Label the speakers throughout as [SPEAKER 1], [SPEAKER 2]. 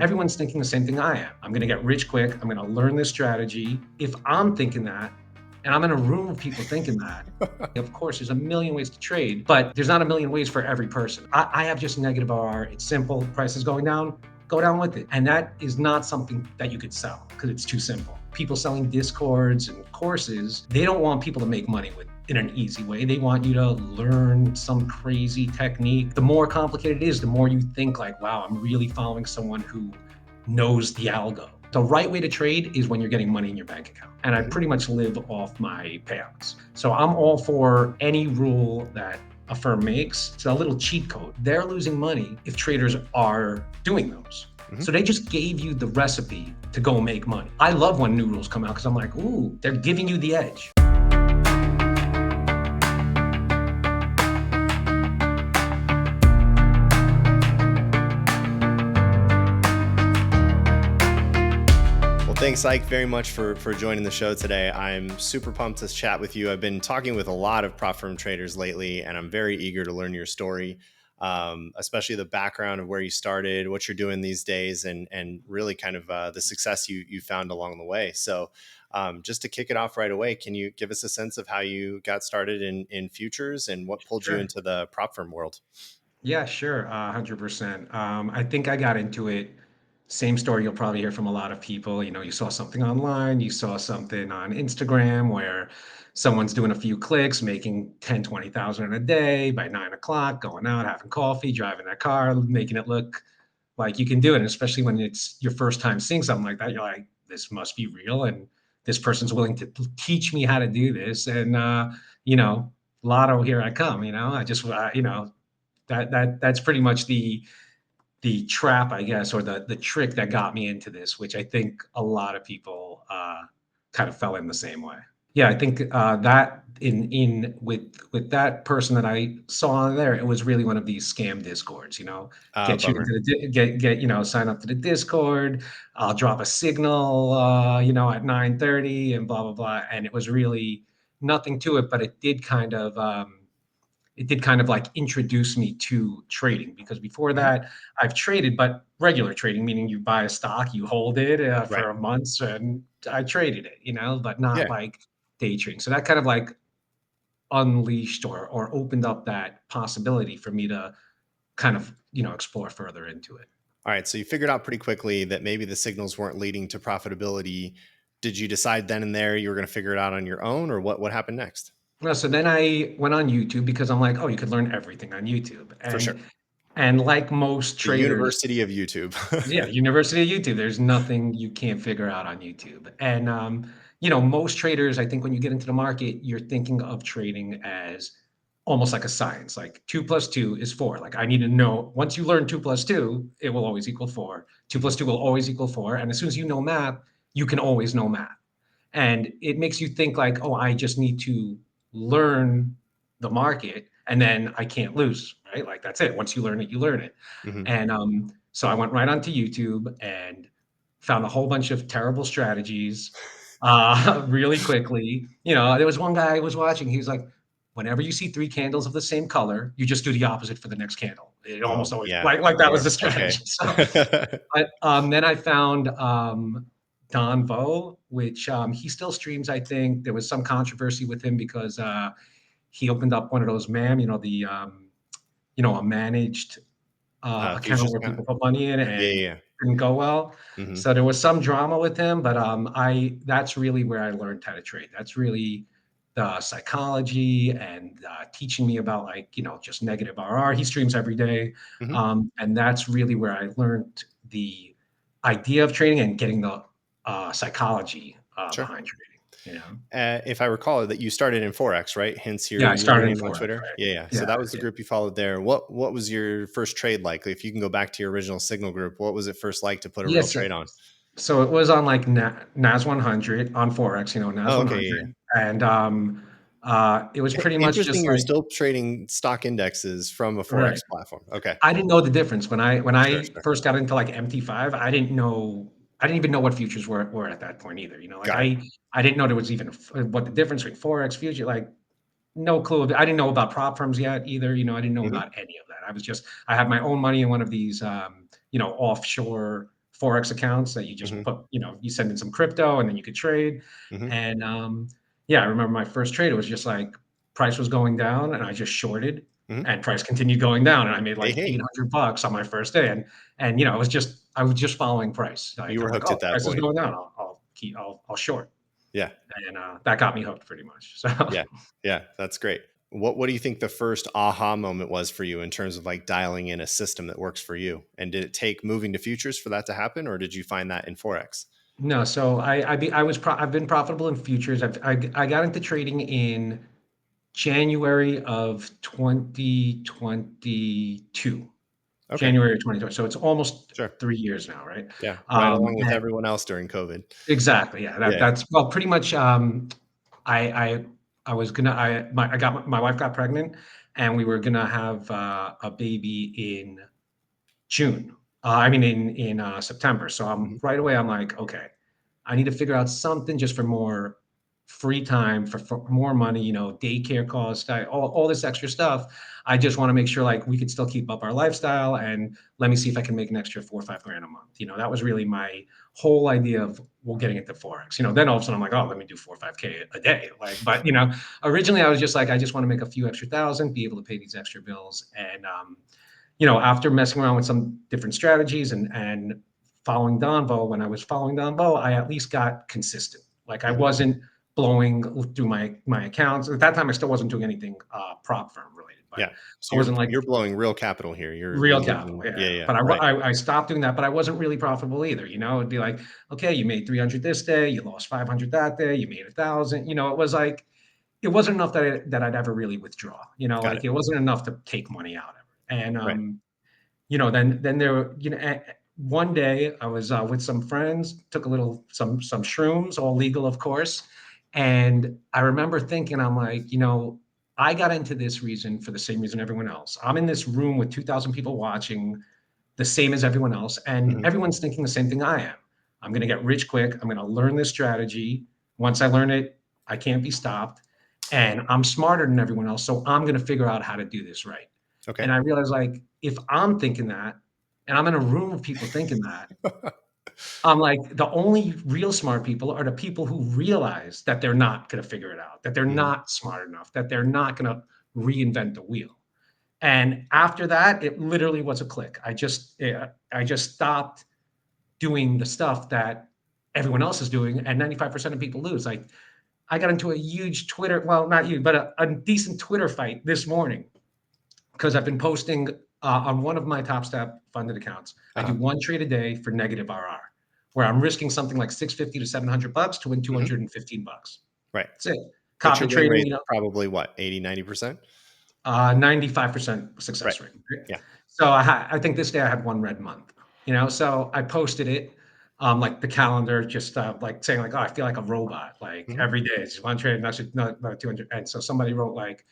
[SPEAKER 1] Everyone's thinking the same thing I am. I'm going to get rich quick. I'm going to learn this strategy. If I'm thinking that, and I'm in a room of people thinking that, of course, there's a million ways to trade, but there's not a million ways for every person. I have just negative RR. It's simple. Price is going down, go down with it. And that is not something that you could sell because it's too simple. People selling discords and courses, they don't want people to make money with in an easy way. They want you to learn some crazy technique. The more complicated it is, the more you think like, wow, I'm really following someone who knows the algo. The right way to trade is when you're getting money in your bank account. And I pretty much live off my payouts. So I'm all for any rule that a firm makes. It's a little cheat code. They're losing money if traders are doing those. So they just gave you the recipe to go make money. I love when new rules come out because I'm like, ooh, they're giving you the edge.
[SPEAKER 2] Thanks, Ike, very much for joining the show today. I'm super pumped to chat with you. I've been talking with a lot of prop firm traders lately, and I'm very eager to learn your story, especially the background of where you started, what you're doing these days, and really kind of the success you found along the way. So just to kick it off right away, can you give us a sense of how you got started in futures and what pulled you into the prop firm world?
[SPEAKER 1] Yeah, sure. 100%. I think I got into it. Same story you'll probably hear from a lot of people. You saw something online, you saw something on Instagram where someone's doing a few clicks, making 10, 20,000 in a day by 9 o'clock, going out, having coffee, driving their car, making it look like you can do it. And especially when it's your first time seeing something like that, you're like, this must be real. And this person's willing to teach me how to do this. And, lotto, here I come, I just, that's pretty much the trap, I guess, or the trick that got me into this, which I think a lot of people kind of fell in the same way. Yeah, I think that in with that person that I saw on there, it was really one of these scam discords. Get you
[SPEAKER 2] Bummer.
[SPEAKER 1] into get sign up to the Discord. I'll drop a signal, at 9:30 and blah blah blah, and it was really nothing to it, but it did kind of like introduce me to trading because before that I've traded, but regular trading, meaning you buy a stock, you hold it
[SPEAKER 2] Right.
[SPEAKER 1] for months, and I traded it, but not
[SPEAKER 2] Yeah.
[SPEAKER 1] like day trading. So that kind of like unleashed or opened up that possibility for me to kind of, explore further into it.
[SPEAKER 2] All right. So you figured out pretty quickly that maybe the signals weren't leading to profitability. Did you decide then and there you were going to figure it out on your own, or what happened next?
[SPEAKER 1] Well, so then I went on YouTube because I'm like, oh, you could learn everything on YouTube.
[SPEAKER 2] For sure.
[SPEAKER 1] And like most
[SPEAKER 2] The
[SPEAKER 1] traders,
[SPEAKER 2] University of YouTube.
[SPEAKER 1] yeah, University of YouTube. There's nothing you can't figure out on YouTube. And most traders, I think when you get into the market, you're thinking of trading as almost like a science. Like 2 plus 2 is 4. Like I need to know once you learn 2 plus 2, it will always equal 4. 2 plus 2 will always equal 4. And as soon as you know math, you can always know math. And it makes you think like, oh, I just need to learn the market and then I can't lose, right? Like that's it. Once you learn it, you learn it.
[SPEAKER 2] Mhm.
[SPEAKER 1] And so I went right onto YouTube and found a whole bunch of terrible strategies really quickly. There was one guy I was watching. He was like, whenever you see 3 candles of the same color, you just do the opposite for the next candle. It
[SPEAKER 2] Oh,
[SPEAKER 1] almost always
[SPEAKER 2] yeah,
[SPEAKER 1] like
[SPEAKER 2] of
[SPEAKER 1] that was the
[SPEAKER 2] course. Okay.
[SPEAKER 1] strategy. So, but then I found Don Vo, which he still streams. I think there was some controversy with him because he opened up one of those a managed account
[SPEAKER 2] Futures
[SPEAKER 1] where
[SPEAKER 2] account?
[SPEAKER 1] people put money in
[SPEAKER 2] Yeah,
[SPEAKER 1] and
[SPEAKER 2] yeah,
[SPEAKER 1] didn't go well.
[SPEAKER 2] yeah. Mhm.
[SPEAKER 1] So there was some drama with him, but that's really where I learned how to trade. That's really the psychology and teaching me about just negative RR. He streams every day,
[SPEAKER 2] Mhm.
[SPEAKER 1] and that's really where I learned the idea of trading and getting the psychology
[SPEAKER 2] Sure.
[SPEAKER 1] behind trading.
[SPEAKER 2] If I recall that you started in Forex, right? Hence
[SPEAKER 1] Yeah,
[SPEAKER 2] your
[SPEAKER 1] I started in
[SPEAKER 2] username on
[SPEAKER 1] Forex,
[SPEAKER 2] Twitter.
[SPEAKER 1] right?
[SPEAKER 2] Yeah, yeah. So
[SPEAKER 1] Yeah,
[SPEAKER 2] that was the
[SPEAKER 1] yeah.
[SPEAKER 2] group you followed there. What was your first trade like? If you can go back to your original Signal group, what was it first like to put a real
[SPEAKER 1] Yes.
[SPEAKER 2] trade on?
[SPEAKER 1] So it was on like NAS 100 on Forex, NAS
[SPEAKER 2] Oh, okay, yeah, yeah.
[SPEAKER 1] 100, and it was pretty much
[SPEAKER 2] Interesting.
[SPEAKER 1] just
[SPEAKER 2] You're
[SPEAKER 1] like
[SPEAKER 2] still trading stock indexes from a
[SPEAKER 1] right.
[SPEAKER 2] Forex platform. Okay.
[SPEAKER 1] I didn't know the difference when I when
[SPEAKER 2] Sure,
[SPEAKER 1] I
[SPEAKER 2] sure.
[SPEAKER 1] first got into like MT5. I didn't even know what futures were at that point either. Like
[SPEAKER 2] Got it.
[SPEAKER 1] I didn't know there was even what the difference between Forex future, like no clue. I didn't know about prop firms yet either. I didn't know
[SPEAKER 2] Mhm.
[SPEAKER 1] about any of that. I had my own money in one of these offshore Forex accounts that you just
[SPEAKER 2] Hmm.
[SPEAKER 1] put, you send in some crypto and then you could trade.
[SPEAKER 2] Hmm.
[SPEAKER 1] And yeah, I remember my first trade, it was just like price was going down and I just shorted
[SPEAKER 2] Hmm.
[SPEAKER 1] and price continued going down and I made
[SPEAKER 2] Hey,
[SPEAKER 1] like
[SPEAKER 2] hey,
[SPEAKER 1] $800 on my first day. And it was just, I was just following price.
[SPEAKER 2] you
[SPEAKER 1] Like,
[SPEAKER 2] were
[SPEAKER 1] I'm like,
[SPEAKER 2] hooked
[SPEAKER 1] oh,
[SPEAKER 2] at that
[SPEAKER 1] price is
[SPEAKER 2] point.
[SPEAKER 1] going down. I'll short.
[SPEAKER 2] Yeah.
[SPEAKER 1] And that got me hooked pretty much. So
[SPEAKER 2] Yeah. Yeah. That's great. What do you think the first aha moment was for you in terms of like dialing in a system that works for you? And did it take moving to futures for that to happen, or did you find that in Forex?
[SPEAKER 1] no, so I've been profitable in futures. I got into trading in January of 2022.
[SPEAKER 2] Okay.
[SPEAKER 1] January of 2020. So it's almost
[SPEAKER 2] Sure.
[SPEAKER 1] 3 years now, right?
[SPEAKER 2] Yeah. Right along with
[SPEAKER 1] And
[SPEAKER 2] everyone else during COVID.
[SPEAKER 1] exactly, yeah.
[SPEAKER 2] Yeah.
[SPEAKER 1] That's well, pretty much. I I I was gonna. I got my wife got pregnant, and we were gonna have a baby in June. I mean, in September. So I'm
[SPEAKER 2] Hmm.
[SPEAKER 1] right away. I'm like, okay, I need to figure out something just for more free time, for more money. Daycare costs, all this extra stuff. I just want to make sure like we could still keep up our lifestyle, and let me see if I can make an extra 4 or 5 grand a month. That was really my whole idea of getting into Forex. Then all of a sudden I'm like, oh, let me do 4 or 5K a day. Like, but originally I was just like, I just want to make a few extra thousand, be able to pay these extra bills, and after messing around with some different strategies and following Donvo, when I was following Donvo, I at least got consistent. Like I
[SPEAKER 2] Hmm.
[SPEAKER 1] wasn't blowing through my accounts. At that time, I still wasn't doing anything prop firm related, but
[SPEAKER 2] Yeah. So
[SPEAKER 1] I wasn't like
[SPEAKER 2] you're blowing real capital here. You're
[SPEAKER 1] real capital.
[SPEAKER 2] losing.
[SPEAKER 1] Yeah.
[SPEAKER 2] Yeah. Yeah.
[SPEAKER 1] But
[SPEAKER 2] Right.
[SPEAKER 1] I stopped doing that, but I wasn't really profitable either. It'd be like, okay, you made 300 this day, you lost 500 that day, you made 1,000. It was like, it wasn't enough that I'd ever really withdraw.
[SPEAKER 2] Got it.
[SPEAKER 1] Like it wasn't enough to take money out ever. And
[SPEAKER 2] Right.
[SPEAKER 1] then there were, one day I was with some friends, took a little some shrooms, all legal, of course. And I remember thinking, I'm like, I got into this reason for the same reason everyone else. I'm in this room with 2,000 people watching, the same as everyone else, and
[SPEAKER 2] Hmm.
[SPEAKER 1] everyone's thinking the same thing I am. I'm going to get rich quick. I'm going to learn this strategy. Once I learn it, I can't be stopped. And I'm smarter than everyone else, so I'm going to figure out how to do this right. And
[SPEAKER 2] Okay.
[SPEAKER 1] I realized, like, if I'm thinking that, and I'm in a room of people thinking that, I'm like, the only real smart people are the people who realize that they're not going to figure it out, that they're
[SPEAKER 2] Hmm.
[SPEAKER 1] not smart enough, that they're not going to reinvent the wheel. And after that, it literally was a click. I just stopped doing the stuff that everyone else is doing, and 95% of people lose. Like, I got into a huge Twitter, well, not you, but a decent Twitter fight this morning because I've been posting on one of my TopStep funded accounts. I do
[SPEAKER 2] Uh-huh.
[SPEAKER 1] one trade a day for negative RR, where I'm risking something like 650 to $700 to win
[SPEAKER 2] Hmm.
[SPEAKER 1] 215 bucks.
[SPEAKER 2] Right.
[SPEAKER 1] That's it.
[SPEAKER 2] But
[SPEAKER 1] Copy
[SPEAKER 2] your win
[SPEAKER 1] trading,
[SPEAKER 2] rate's probably what, 80, 90%?
[SPEAKER 1] 95%
[SPEAKER 2] Right.
[SPEAKER 1] success rate.
[SPEAKER 2] Yeah.
[SPEAKER 1] So I think this day I had one red month. So I posted it, like the calendar, just like saying like, oh, I feel like a robot. Like
[SPEAKER 2] Hmm.
[SPEAKER 1] every day, it's one trade, and that's not 200. And so somebody wrote like,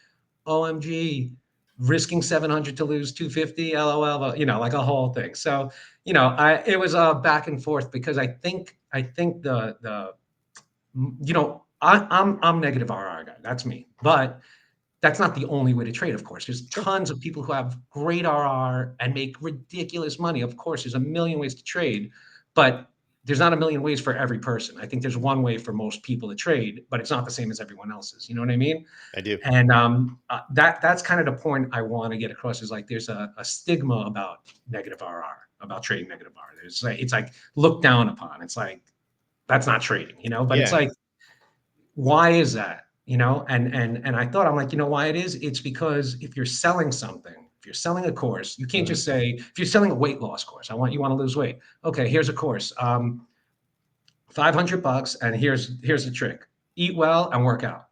[SPEAKER 1] OMG, risking 700 to lose 250, LOL, like a whole thing. So, it was a back and forth because I think I'm negative RR guy. That's me. But that's not the only way to trade, of course. There's
[SPEAKER 2] Sure.
[SPEAKER 1] tons of people who have great RR and make ridiculous money. Of course, there's a million ways to trade, but there's not a million ways for every person. I think there's one way for most people to trade, but it's not the same as everyone else's. You know what I mean?
[SPEAKER 2] I do.
[SPEAKER 1] And that's kind of the point I want to get across is like there's a stigma about negative RR, about trading negative RR. It's like looked down upon. It's like that's not trading, but it's
[SPEAKER 2] Yeah.
[SPEAKER 1] like, why is that? And I thought, I'm like, why it is? It's because if you're selling something, if you're selling a course, you can't
[SPEAKER 2] Hmm.
[SPEAKER 1] just say, if you're selling a weight loss course, you want to lose weight. Okay, here's a course. 500 bucks, and here's the trick: eat well and work out.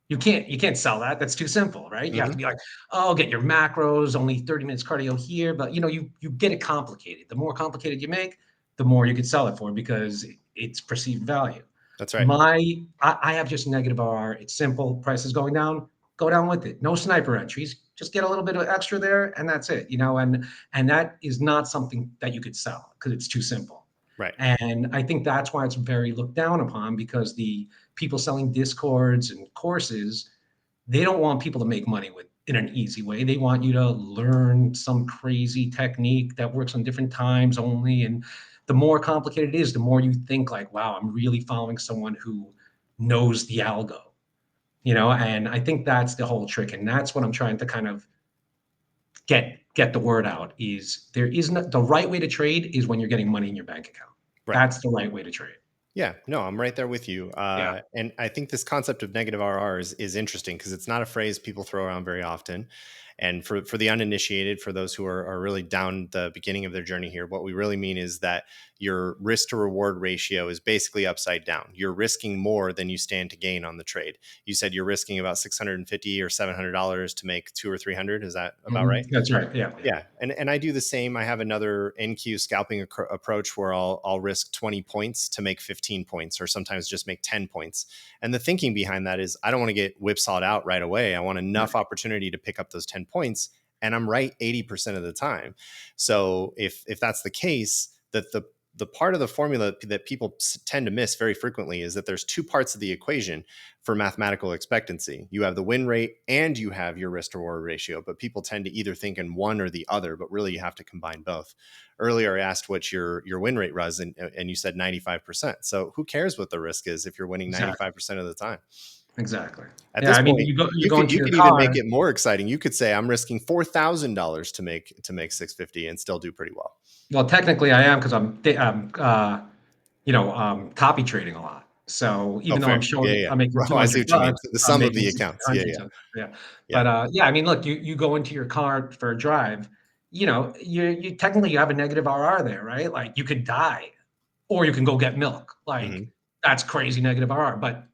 [SPEAKER 1] You can't sell that. That's too simple, right? You have to
[SPEAKER 2] Hmm.
[SPEAKER 1] be like, oh, get your macros, only 30 minutes cardio here. But you get it complicated. The more complicated you make, the more you could sell it for because it's perceived value.
[SPEAKER 2] That's right.
[SPEAKER 1] I have just negative R. It's simple. Price is going down. Go down with it. No sniper entries. Just get a little bit of extra there, and that's it. And that is not something that you could sell because it's too simple.
[SPEAKER 2] Right.
[SPEAKER 1] And I think that's why it's very looked down upon because the people selling discords and courses, they don't want people to make money with in an easy way. They want you to learn some crazy technique that works on different times only. And the more complicated it is, the more you think like, wow, I'm really following someone who knows the algo, and I think that's the whole trick. And that's what I'm trying to kind of get the word out is there isn't the right way to trade is when you're getting money in your bank account.
[SPEAKER 2] Right.
[SPEAKER 1] That's the right way to trade.
[SPEAKER 2] Yeah, no, I'm right there with you.
[SPEAKER 1] Yeah.
[SPEAKER 2] And I think this concept of negative RR is interesting because it's not a phrase people throw around very often. And for the uninitiated, for those who are really down the beginning of their journey here, what we really mean is that your risk to reward ratio is basically upside down. You're risking more than you stand to gain on the trade. You said you're risking about $650 or $700 to make 200 or 300. Is that about right?
[SPEAKER 1] That's right. Yeah.
[SPEAKER 2] Yeah, and I do the same. I have another NQ scalping approach where I'll risk 20 points to make 15 points, or sometimes just make 10 points. And the thinking behind that is I don't want to get whipsawed out right away. I want enough opportunity to pick up those 10 points, and I'm right 80% of the time. So if that's the case, that the part of the formula that people tend to miss very frequently is that there's two parts of the equation for mathematical expectancy. You have the win rate and you have your risk to reward ratio, but people tend to either think in one or the other, but really you have to combine both. Earlier, I asked what your win rate was, and you said 95%. So who cares what the risk is if you're winning 95% of the time?
[SPEAKER 1] Exactly.
[SPEAKER 2] At
[SPEAKER 1] Yeah.
[SPEAKER 2] this
[SPEAKER 1] I mean,
[SPEAKER 2] point,
[SPEAKER 1] you go into
[SPEAKER 2] you
[SPEAKER 1] your
[SPEAKER 2] could even make
[SPEAKER 1] car.
[SPEAKER 2] it more exciting. You could say I'm risking $4,000 to make 650 and still do pretty well.
[SPEAKER 1] Well, technically, I am because copy trading a lot. So
[SPEAKER 2] Oh,
[SPEAKER 1] even though
[SPEAKER 2] fair.
[SPEAKER 1] I'm
[SPEAKER 2] Yeah,
[SPEAKER 1] showing
[SPEAKER 2] yeah.
[SPEAKER 1] I'm making
[SPEAKER 2] Oh, I see
[SPEAKER 1] 200
[SPEAKER 2] what you mean.
[SPEAKER 1] bucks,
[SPEAKER 2] The
[SPEAKER 1] I'm
[SPEAKER 2] sum of
[SPEAKER 1] making
[SPEAKER 2] the accounts. Yeah,
[SPEAKER 1] 600.
[SPEAKER 2] yeah,
[SPEAKER 1] So yeah,
[SPEAKER 2] yeah.
[SPEAKER 1] but yeah, I mean, look, you go into your car for a drive. You technically you have a negative RR there, right? Like you could die, or you can go get milk. Like
[SPEAKER 2] Hmm.
[SPEAKER 1] that's crazy negative RR. But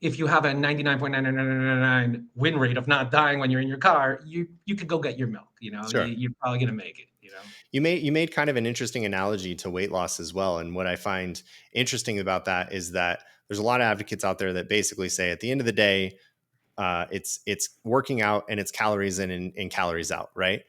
[SPEAKER 1] if you have a 99.99999 win rate of not dying when you're in your car, you could go get your milk.
[SPEAKER 2] Sure.
[SPEAKER 1] You're probably gonna make it.
[SPEAKER 2] You made kind of an interesting analogy to weight loss as well. And what I find interesting about that is that there's a lot of advocates out there that basically say at the end of the day, it's working out and it's calories in and calories out, right?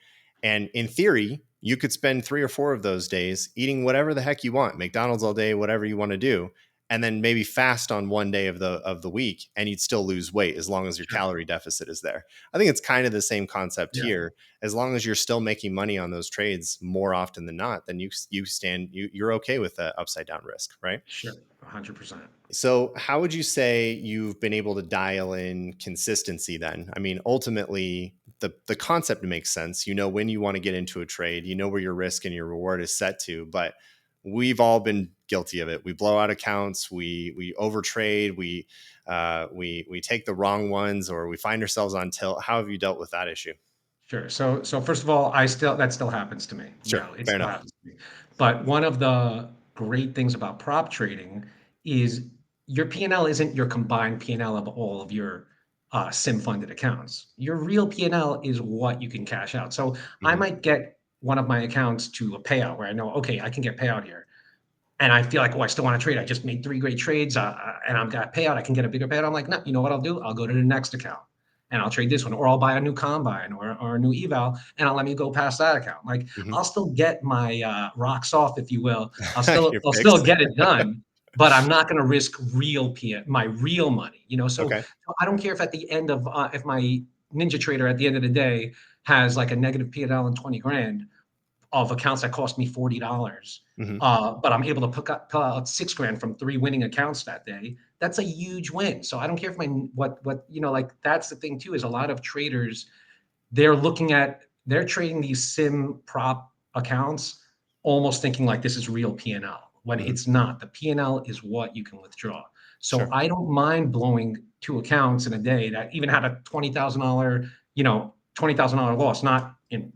[SPEAKER 2] And in theory, you could spend 3 or 4 of those days eating whatever the heck you want, McDonald's all day, whatever you want to do, and then maybe fast on one day of the week, and you'd still lose weight as long as your
[SPEAKER 1] Sure.
[SPEAKER 2] calorie deficit is there. I think it's kind of the same concept
[SPEAKER 1] Yeah.
[SPEAKER 2] here. As long as you're still making money on those trades more often than not, then you're okay with the upside down risk, right?
[SPEAKER 1] Sure. 100%.
[SPEAKER 2] So, how would you say you've been able to dial in consistency then? I mean, ultimately, the concept makes sense. You know when you want to get into a trade, you know where your risk and your reward is set to, but we've all been guilty of it. We blow out accounts, we overtrade, we take the wrong ones, or we find ourselves on tilt. How have you dealt with that issue?
[SPEAKER 1] Sure. So first of all, that still happens to me.
[SPEAKER 2] Sure,
[SPEAKER 1] No, it
[SPEAKER 2] fair
[SPEAKER 1] still
[SPEAKER 2] enough.
[SPEAKER 1] happens to me. But one of the great things about prop trading is your P&L isn't your combined P&L of all of your sim funded accounts. Your real P&L is what you can cash out. So I
[SPEAKER 2] Hmm.
[SPEAKER 1] might get one of my accounts to a payout where I know, okay, I can get payout here. And I feel like, oh, I still want to trade. I just made 3 great trades, and I'm got payout. I can get a bigger payout. I'm like, no, you know what I'll do? I'll go to the next account, and I'll trade this one, or I'll buy a new combine or a new eval, and I'll let me go past that account. Like
[SPEAKER 2] Hmm.
[SPEAKER 1] I'll still get my rocks off, if you will. I'll
[SPEAKER 2] Fixed.
[SPEAKER 1] still get it done, but I'm not going to risk my real money.
[SPEAKER 2] Okay.
[SPEAKER 1] So I don't care if at the end of if my ninja trader at the end of the day has like a negative P&L and 20 grand of accounts that cost me $40.
[SPEAKER 2] Hmm.
[SPEAKER 1] But I'm able to pull out 6 grand from 3 winning accounts that day. That's a huge win. So I don't care if like that's the thing too, is a lot of traders, they're trading these sim prop accounts, almost thinking like this is real P&L when
[SPEAKER 2] Hmm.
[SPEAKER 1] it's not. The P&L is what you can withdraw. So
[SPEAKER 2] Sure.
[SPEAKER 1] I don't mind blowing 2 accounts in a day that even had a $20,000 loss, not in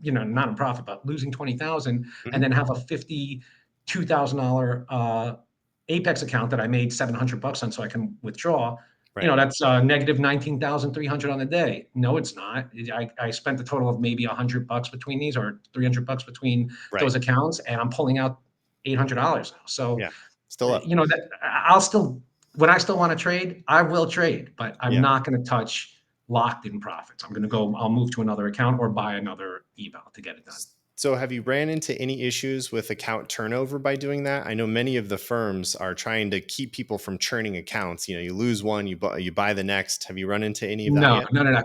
[SPEAKER 1] profit, but losing 20,000,
[SPEAKER 2] Hmm.
[SPEAKER 1] and then have a $52,000 Apex account that I made 700 bucks on so I can withdraw.
[SPEAKER 2] Right.
[SPEAKER 1] That's negative 19,300 on the day. No, it's not. I spent a total of maybe 100 bucks between these, or 300 bucks between
[SPEAKER 2] Right.
[SPEAKER 1] those accounts, and I'm pulling out $800 now. So,
[SPEAKER 2] Yeah. Still up.
[SPEAKER 1] that I'll still, when I still want to trade, I will trade, but I'm
[SPEAKER 2] Yeah.
[SPEAKER 1] not going to touch locked in profits. I'll move to another account or buy another eval to get it done.
[SPEAKER 2] So, have you ran into any issues with account turnover by doing that? I know many of the firms are trying to keep people from churning accounts. You lose one, you buy the next. Have you run into any of that
[SPEAKER 1] No,
[SPEAKER 2] yet?
[SPEAKER 1] no, no, no.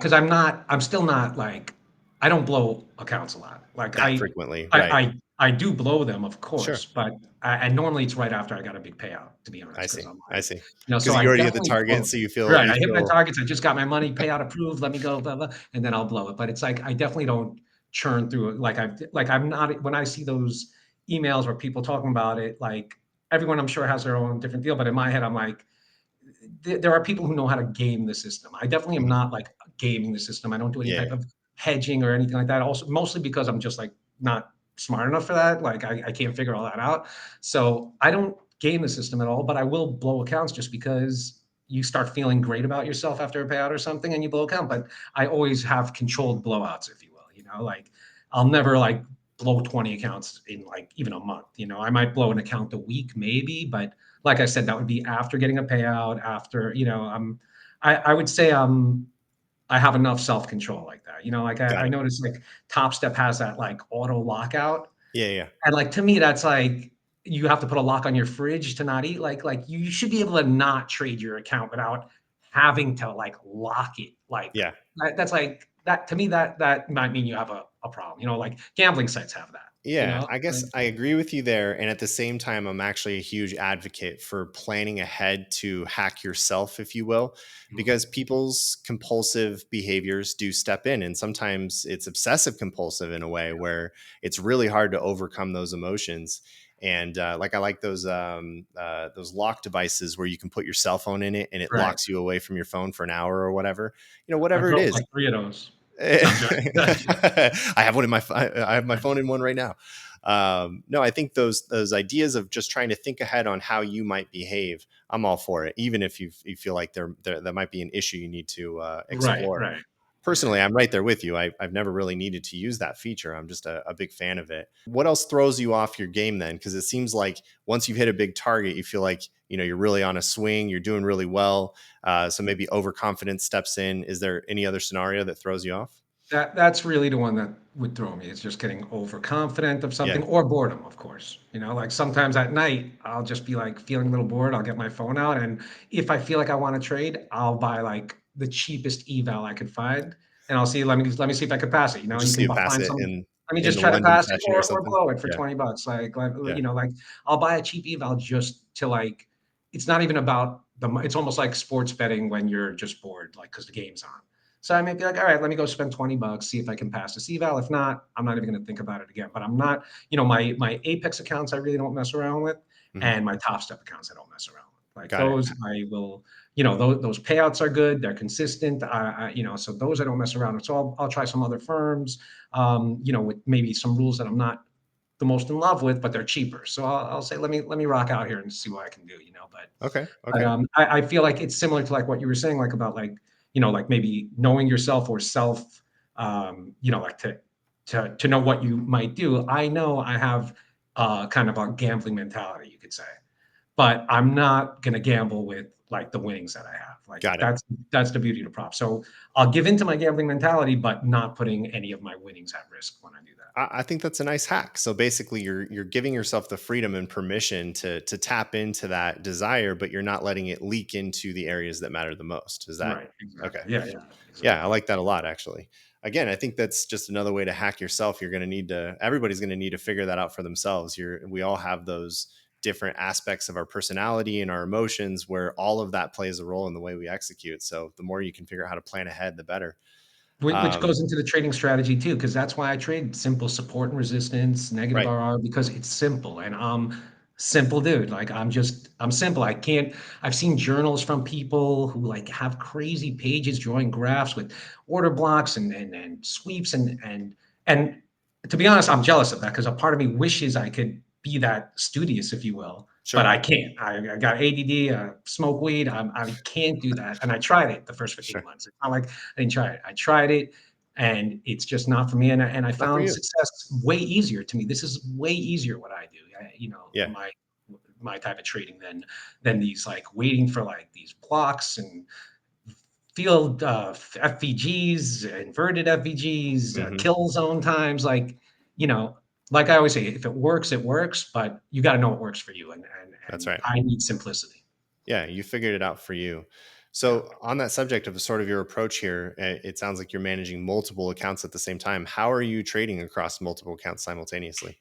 [SPEAKER 1] I'm still not like, I don't blow accounts a lot. Like
[SPEAKER 2] That frequently,
[SPEAKER 1] I,
[SPEAKER 2] right?
[SPEAKER 1] I do blow them, of
[SPEAKER 2] Sure.
[SPEAKER 1] course, but and normally it's right after I got a big payout, to be
[SPEAKER 2] I
[SPEAKER 1] honest, because
[SPEAKER 2] see.
[SPEAKER 1] I'm
[SPEAKER 2] I
[SPEAKER 1] like,
[SPEAKER 2] see.
[SPEAKER 1] so
[SPEAKER 2] Because
[SPEAKER 1] I
[SPEAKER 2] you already hit the
[SPEAKER 1] definitely
[SPEAKER 2] target,
[SPEAKER 1] blow
[SPEAKER 2] so
[SPEAKER 1] them. Right,
[SPEAKER 2] you
[SPEAKER 1] I hit my
[SPEAKER 2] feel
[SPEAKER 1] targets, I just got my money, payout approved, let me go, blah, blah, and then I'll blow it. But it's like I definitely don't churn through it. I'm not when I see those emails where people talking about it, like everyone I'm sure has their own different deal, but in my head, I'm like, there are people who know how to game the system. I definitely am
[SPEAKER 2] Mhm.
[SPEAKER 1] not like gaming the system. I don't do any
[SPEAKER 2] Yeah,
[SPEAKER 1] type
[SPEAKER 2] yeah.
[SPEAKER 1] of hedging or anything like that. Also, mostly because I'm just like not smart enough for that. Like I can't figure all that out. So I don't game the system at all, but I will blow accounts just because you start feeling great about yourself after a payout or something and you blow account. But I always have controlled blowouts, if you will. Like I'll never like blow 20 accounts in like even a month. I might blow an account a week, maybe, but like I said, that would be after getting a payout, after, I would say I have enough self-control like that. Like
[SPEAKER 2] Got
[SPEAKER 1] I
[SPEAKER 2] it.
[SPEAKER 1] noticed like Top Step has that like auto lockout.
[SPEAKER 2] Yeah, yeah.
[SPEAKER 1] And like to me, that's like you have to put a lock on your fridge to not eat. Like you should be able to not trade your account without having to like lock it. Like
[SPEAKER 2] Yeah.
[SPEAKER 1] that's like that to me, that might mean you have a problem. Like gambling sites have that, you
[SPEAKER 2] Yeah,
[SPEAKER 1] know?
[SPEAKER 2] I guess
[SPEAKER 1] Like,
[SPEAKER 2] I agree with you there. And at the same time, I'm actually a huge advocate for planning ahead to hack yourself, if you will, because people's compulsive behaviors do step in. And sometimes it's obsessive compulsive in a way where it's really hard to overcome those emotions. And like I like those lock devices where you can put your cell phone in it and it
[SPEAKER 1] right.
[SPEAKER 2] locks you away from your phone for an hour or whatever,
[SPEAKER 1] I
[SPEAKER 2] whatever it
[SPEAKER 1] broke
[SPEAKER 2] is.
[SPEAKER 1] like 3 of those. No, I'm joking.
[SPEAKER 2] I have one in I have my phone in one right now. No, I think those ideas of just trying to think ahead on how you might behave, I'm all for it. Even if you feel like there might be an issue you need to
[SPEAKER 1] Right,
[SPEAKER 2] explore.
[SPEAKER 1] right. Yeah.
[SPEAKER 2] Personally, I'm right there with you. I've never really needed to use that feature. I'm just a big fan of it. What else throws you off your game then? Because it seems like once you've hit a big target, you feel like you're really on a swing. You're doing really well. So maybe overconfidence steps in. Is there any other scenario that throws you off?
[SPEAKER 1] That's really the one that would throw me. It's just getting overconfident of
[SPEAKER 2] Yeah,
[SPEAKER 1] something or boredom, of course. Like sometimes at night, I'll just be like feeling a little bored. I'll get my phone out, and if I feel like I want to trade, I'll buy like the cheapest eval I could find, and I'll see. Let me see if I could pass it. You
[SPEAKER 2] just so
[SPEAKER 1] can
[SPEAKER 2] you pass
[SPEAKER 1] find
[SPEAKER 2] it
[SPEAKER 1] some. Let me
[SPEAKER 2] in
[SPEAKER 1] just
[SPEAKER 2] the
[SPEAKER 1] try to
[SPEAKER 2] London
[SPEAKER 1] pass it,
[SPEAKER 2] session or
[SPEAKER 1] or
[SPEAKER 2] something.
[SPEAKER 1] blow it for
[SPEAKER 2] Yeah,
[SPEAKER 1] $20.
[SPEAKER 2] yeah,
[SPEAKER 1] Like I'll buy a cheap eval just to like. It's not even about the. It's almost like sports betting when you're just bored, like because the game's on. So I may be like, all right, let me go spend $20, see if I can pass this eval. If not, I'm not even going to think about it again. But I'm not, my Apex accounts, I really don't mess around with,
[SPEAKER 2] hmm,
[SPEAKER 1] and my Top Step accounts, I don't mess around with. Like
[SPEAKER 2] got it.
[SPEAKER 1] those, I will, those payouts are good, they're consistent. So those I don't mess around with. So I'll try some other firms, with maybe some rules that I'm not the most in love with, but they're cheaper. So I'll say, let me rock out here and see what I can do. But
[SPEAKER 2] Okay,
[SPEAKER 1] but
[SPEAKER 2] okay.
[SPEAKER 1] I feel like it's similar to like what you were saying, like about like like maybe knowing yourself or self, like to know what you might do. I know I have kind of a gambling mentality, you could say, but I'm not gonna gamble with like the winnings that I have. Like
[SPEAKER 2] Got it.
[SPEAKER 1] that's the beauty of the prop. So I'll give into my gambling mentality, but not putting any of my winnings at risk when I do that.
[SPEAKER 2] I think that's a nice hack. So basically, you're giving yourself the freedom and permission to tap into that desire, but you're not letting it leak into the areas that matter the most. Is that
[SPEAKER 1] Right.
[SPEAKER 2] okay?
[SPEAKER 1] Exactly. Yeah. Yeah.
[SPEAKER 2] Yeah, I
[SPEAKER 1] Exactly.
[SPEAKER 2] like that a lot, actually. Again, I think that's just another way to hack yourself. Everybody's going to need to figure that out for themselves. We all have those different aspects of our personality and our emotions where all of that plays a role in the way we execute. So the more you can figure out how to plan ahead, the better.
[SPEAKER 1] Which
[SPEAKER 2] Um,
[SPEAKER 1] goes into the trading strategy too, because that's why I trade simple support and resistance, negative
[SPEAKER 2] right.
[SPEAKER 1] RR, because it's simple and I'm simple dude. Like I'm simple. I've seen journals from people who like have crazy pages drawing graphs with order blocks and sweeps and to be honest, I'm jealous of that because a part of me wishes I could be that studious, if you will, but
[SPEAKER 2] Sure.
[SPEAKER 1] I can't. I got ADD, smoke weed. I can't do that. And I tried it the first 15
[SPEAKER 2] Sure.
[SPEAKER 1] months. It's not like I didn't try it. I tried it, and it's just not for me. And I
[SPEAKER 2] Not for
[SPEAKER 1] found
[SPEAKER 2] you.
[SPEAKER 1] success way easier to me. This is way easier what I do.
[SPEAKER 2] Yeah.
[SPEAKER 1] My type of trading than these like waiting for like these blocks and field FVGs, inverted FVGs,
[SPEAKER 2] Hmm.
[SPEAKER 1] kill zone times. You know, like I always say, if it works, it works. But you got to know what works for you, and and
[SPEAKER 2] That's
[SPEAKER 1] and
[SPEAKER 2] right.
[SPEAKER 1] I need simplicity.
[SPEAKER 2] Yeah, you figured it out for you.
[SPEAKER 1] Yeah.
[SPEAKER 2] So, on that subject of sort of your approach here, it sounds like you're managing multiple accounts at the same time. How are you trading across multiple accounts simultaneously?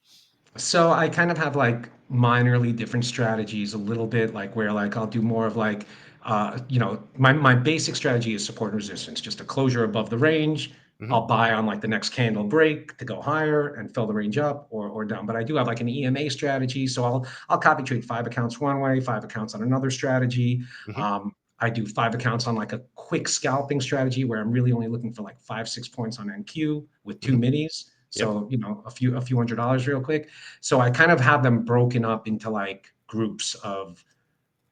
[SPEAKER 1] So I kind of have like minorly different strategies a little bit, like where like I'll do more of like, my basic strategy is support and resistance, just a closure above the range.
[SPEAKER 2] Hmm.
[SPEAKER 1] I'll buy on like the next candle break to go higher and fill the range up or down. But I do have like an EMA strategy, so I'll copy trade 5 accounts one way, 5 accounts on another strategy.
[SPEAKER 2] Hmm.
[SPEAKER 1] I do 5 accounts on like a quick scalping strategy where I'm really only looking for like 5, 6 points on NQ with two
[SPEAKER 2] Hmm.
[SPEAKER 1] minis.
[SPEAKER 2] Yep.
[SPEAKER 1] So a few $100s real quick. So I kind of have them broken up into like groups of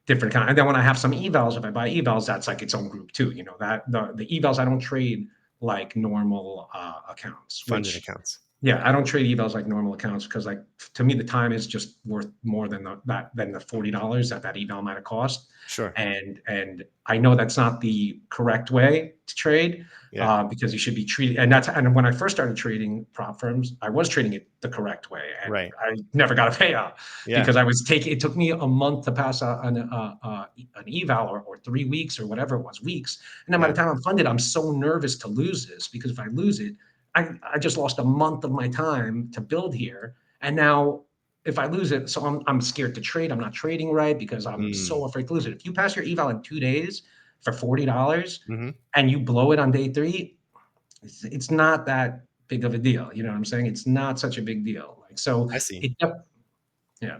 [SPEAKER 1] different kind. And then when I have some evals, if I buy evals, that's like its own group too. That the evals I don't trade like normal accounts,
[SPEAKER 2] Funded
[SPEAKER 1] which
[SPEAKER 2] accounts.
[SPEAKER 1] yeah, I don't trade evals like normal accounts because like to me the time is just worth more than the $40 that eval might have cost.
[SPEAKER 2] Sure.
[SPEAKER 1] And I know that's not the correct way to trade
[SPEAKER 2] Yeah.
[SPEAKER 1] because you should be treated. And when I first started trading prop firms, I was trading it the correct way, and
[SPEAKER 2] Right.
[SPEAKER 1] I never got a payout
[SPEAKER 2] Yeah.
[SPEAKER 1] because I was taking. It took me a month to pass an eval or 3 weeks or whatever it was, weeks. And then by
[SPEAKER 2] Yeah.
[SPEAKER 1] the time I'm funded, I'm so nervous to lose this because if I lose it, I just lost a month of my time to build here. And now if I lose it, so I'm scared to trade. I'm not trading right because I'm
[SPEAKER 2] Mm.
[SPEAKER 1] so afraid to lose it. If you pass your eval in 2 days for $40
[SPEAKER 2] Hmm.
[SPEAKER 1] and you blow it on day three, it's not that big of a deal. You know what I'm saying? It's not such a big deal. Like so
[SPEAKER 2] I see.
[SPEAKER 1] it yeah.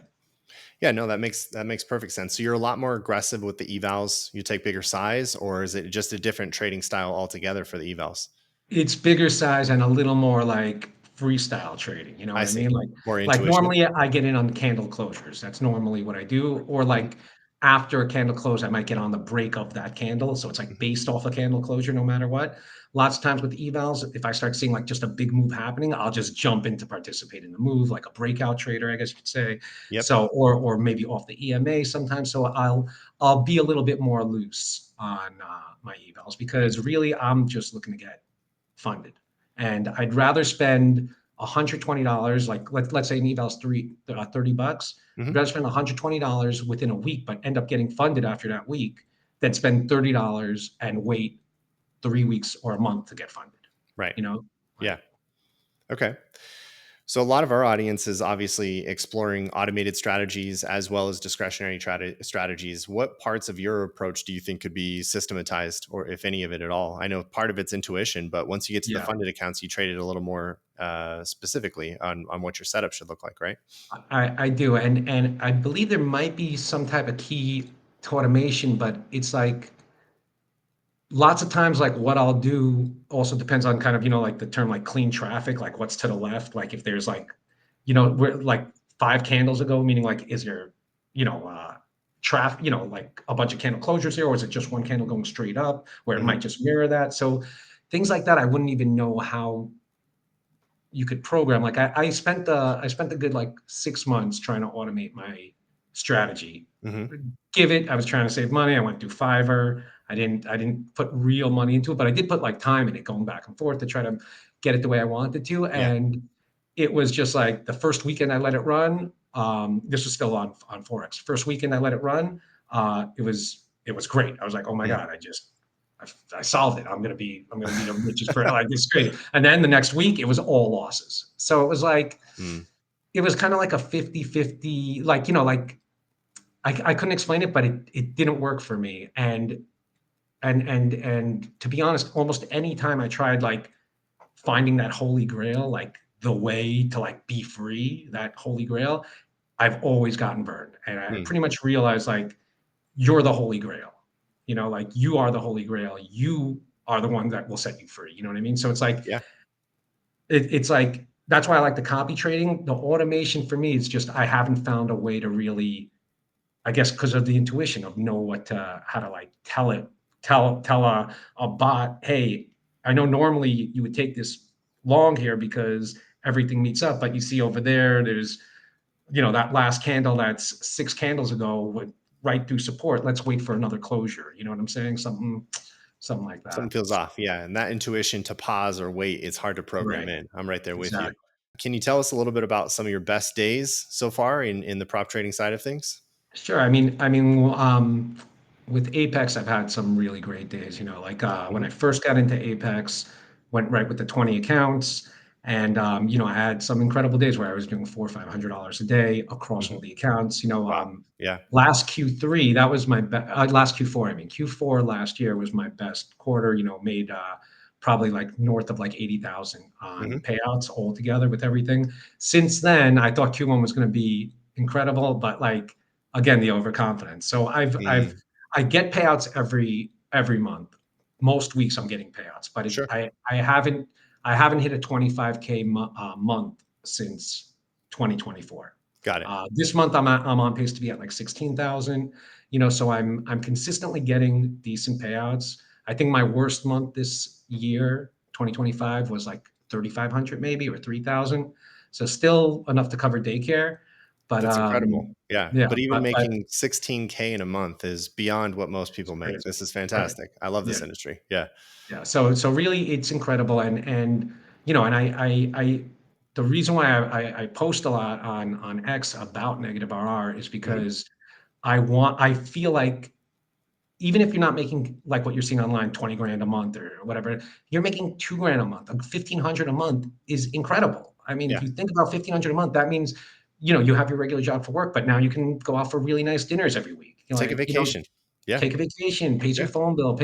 [SPEAKER 2] Yeah, no, that makes perfect sense. So you're a lot more aggressive with the evals. You take bigger size, or is it just a different trading style altogether for the evals?
[SPEAKER 1] It's bigger size and a little more like freestyle trading, you know
[SPEAKER 2] I
[SPEAKER 1] what I mean?
[SPEAKER 2] see. More
[SPEAKER 1] Like
[SPEAKER 2] intuition.
[SPEAKER 1] normally I get in on candle closures. That's normally what I do. Or
[SPEAKER 2] Hmm.
[SPEAKER 1] like after a candle close, I might get on the break of that candle. So it's like
[SPEAKER 2] Hmm.
[SPEAKER 1] based off a candle closure no matter what. Lots of times with evals, if I start seeing like just a big move happening, I'll just jump in to participate in the move, like a breakout trader, I guess you could say.
[SPEAKER 2] Yep.
[SPEAKER 1] So or maybe off the EMA sometimes. So I'll be a little bit more loose on my evals
[SPEAKER 2] Right.
[SPEAKER 1] because really I'm just looking to get funded. And I'd rather spend $120, like let's say an eval's 30 bucks. I'd
[SPEAKER 2] Hmm.
[SPEAKER 1] rather spend $120 within a week, but end up getting funded after that week than spend $30 and wait 3 weeks or a month to get funded.
[SPEAKER 2] Right.
[SPEAKER 1] You know,
[SPEAKER 2] Yeah.
[SPEAKER 1] like
[SPEAKER 2] Okay. So a lot of our audience is obviously exploring automated strategies as well as discretionary strategies. What parts of your approach do you think could be systematized, or if any of it at all? I know part of it's intuition, but once you get to the
[SPEAKER 1] yeah,
[SPEAKER 2] funded accounts, you trade it a little more specifically on what your setup should look like, right?
[SPEAKER 1] I do, and I believe there might be some type of key to automation, but it's like lots of times like what I'll do also depends on kind of like the term like clean traffic, like what's to the left, like if there's like we're like 5 candles ago, meaning like is there you know traffic, like a bunch of candle closures here, or is it just one candle going straight up where it
[SPEAKER 2] Hmm.
[SPEAKER 1] might just mirror that? So things like that I wouldn't even know how you could program. Like I spent a good like 6 months trying to automate my strategy.
[SPEAKER 2] Hmm.
[SPEAKER 1] I was trying to save money. I went through Fiverr. I didn't put real money into it, but I did put like time in it, going back and forth to try to get it the way I wanted to.
[SPEAKER 2] Yeah.
[SPEAKER 1] And it was just like the first weekend I let it run. This was still on Forex. First weekend I let it run. It was great. I was like, oh my
[SPEAKER 2] Mm.
[SPEAKER 1] god, I solved it. I'm gonna be the richest person. Like this is great. And then the next week it was all losses. So it was like
[SPEAKER 2] Mm.
[SPEAKER 1] it was kind of like a 50-50, like like I couldn't explain it, but it didn't work for me. And to be honest, almost any time I tried like finding that holy grail, like the way to like be free, that holy grail, I've always gotten burned. And I
[SPEAKER 2] Mm.
[SPEAKER 1] pretty much realized like you're the holy grail. Like you are the holy grail. You are the one that will set you free. You know what I mean? So it's like
[SPEAKER 2] Yeah.
[SPEAKER 1] it's like that's why I like the copy trading. The automation for me is just I haven't found a way to really, I guess, because of the intuition of know how to like tell a bot, hey, I know normally you would take this long here because everything meets up, but you see over there's that last candle that's 6 candles ago went right through support. Let's wait for another closure. You know what I'm saying? Something like
[SPEAKER 2] Something
[SPEAKER 1] that.
[SPEAKER 2] feels off. Yeah. And that intuition to pause or wait, it's hard to program
[SPEAKER 1] Right.
[SPEAKER 2] in. I'm right there with you.
[SPEAKER 1] Exactly.
[SPEAKER 2] Can you tell us a little bit about some of your best days so far in the prop trading side of things?
[SPEAKER 1] Sure. With Apex, I've had some really great days. Like when
[SPEAKER 2] Hmm.
[SPEAKER 1] I first got into Apex, went right with the 20 accounts. And I had some incredible days where I was doing $400 or $500 a day across all
[SPEAKER 2] Hmm.
[SPEAKER 1] the accounts.
[SPEAKER 2] Wow. Yeah.
[SPEAKER 1] Last Q3, that was my last Q4. I mean, Q4 last year was my best quarter. Made probably like north of like 80,000 on
[SPEAKER 2] Hmm.
[SPEAKER 1] payouts altogether with everything. Since then, I thought Q1 was going to be incredible, but like again, the overconfidence. So
[SPEAKER 2] Mm.
[SPEAKER 1] I get payouts every month. Most weeks I'm getting payouts, but
[SPEAKER 2] Sure.
[SPEAKER 1] I haven't hit a 25K month since 2024.
[SPEAKER 2] Got it.
[SPEAKER 1] This month I'm on pace to be at like 16,000. So I'm consistently getting decent payouts. I think my worst month this year, 2025, was like 3,500 maybe or 3,000. So still enough to cover daycare, but
[SPEAKER 2] That's incredible. Yeah.
[SPEAKER 1] yeah,
[SPEAKER 2] But even
[SPEAKER 1] but
[SPEAKER 2] making 16K in a month is beyond what most
[SPEAKER 1] it's
[SPEAKER 2] people make.
[SPEAKER 1] crazy,
[SPEAKER 2] This is
[SPEAKER 1] right?
[SPEAKER 2] fantastic. I love
[SPEAKER 1] Yeah.
[SPEAKER 2] this industry. Yeah.
[SPEAKER 1] Yeah. So really it's incredible. And and I the reason why I post a lot on X about negative RR is
[SPEAKER 2] Hmm.
[SPEAKER 1] because I feel like even if you're not making like what you're seeing online, 20 grand a month or whatever, you're making 2 grand a month. 1,500 a month is incredible. I mean, if
[SPEAKER 2] Yeah.
[SPEAKER 1] you think about 1,500 a month, that means, you have your regular job for work, but now you can go out for really nice dinners every week.
[SPEAKER 2] Take a vacation. Yeah.
[SPEAKER 1] Take a vacation, pays your
[SPEAKER 2] Yeah.
[SPEAKER 1] phone bill,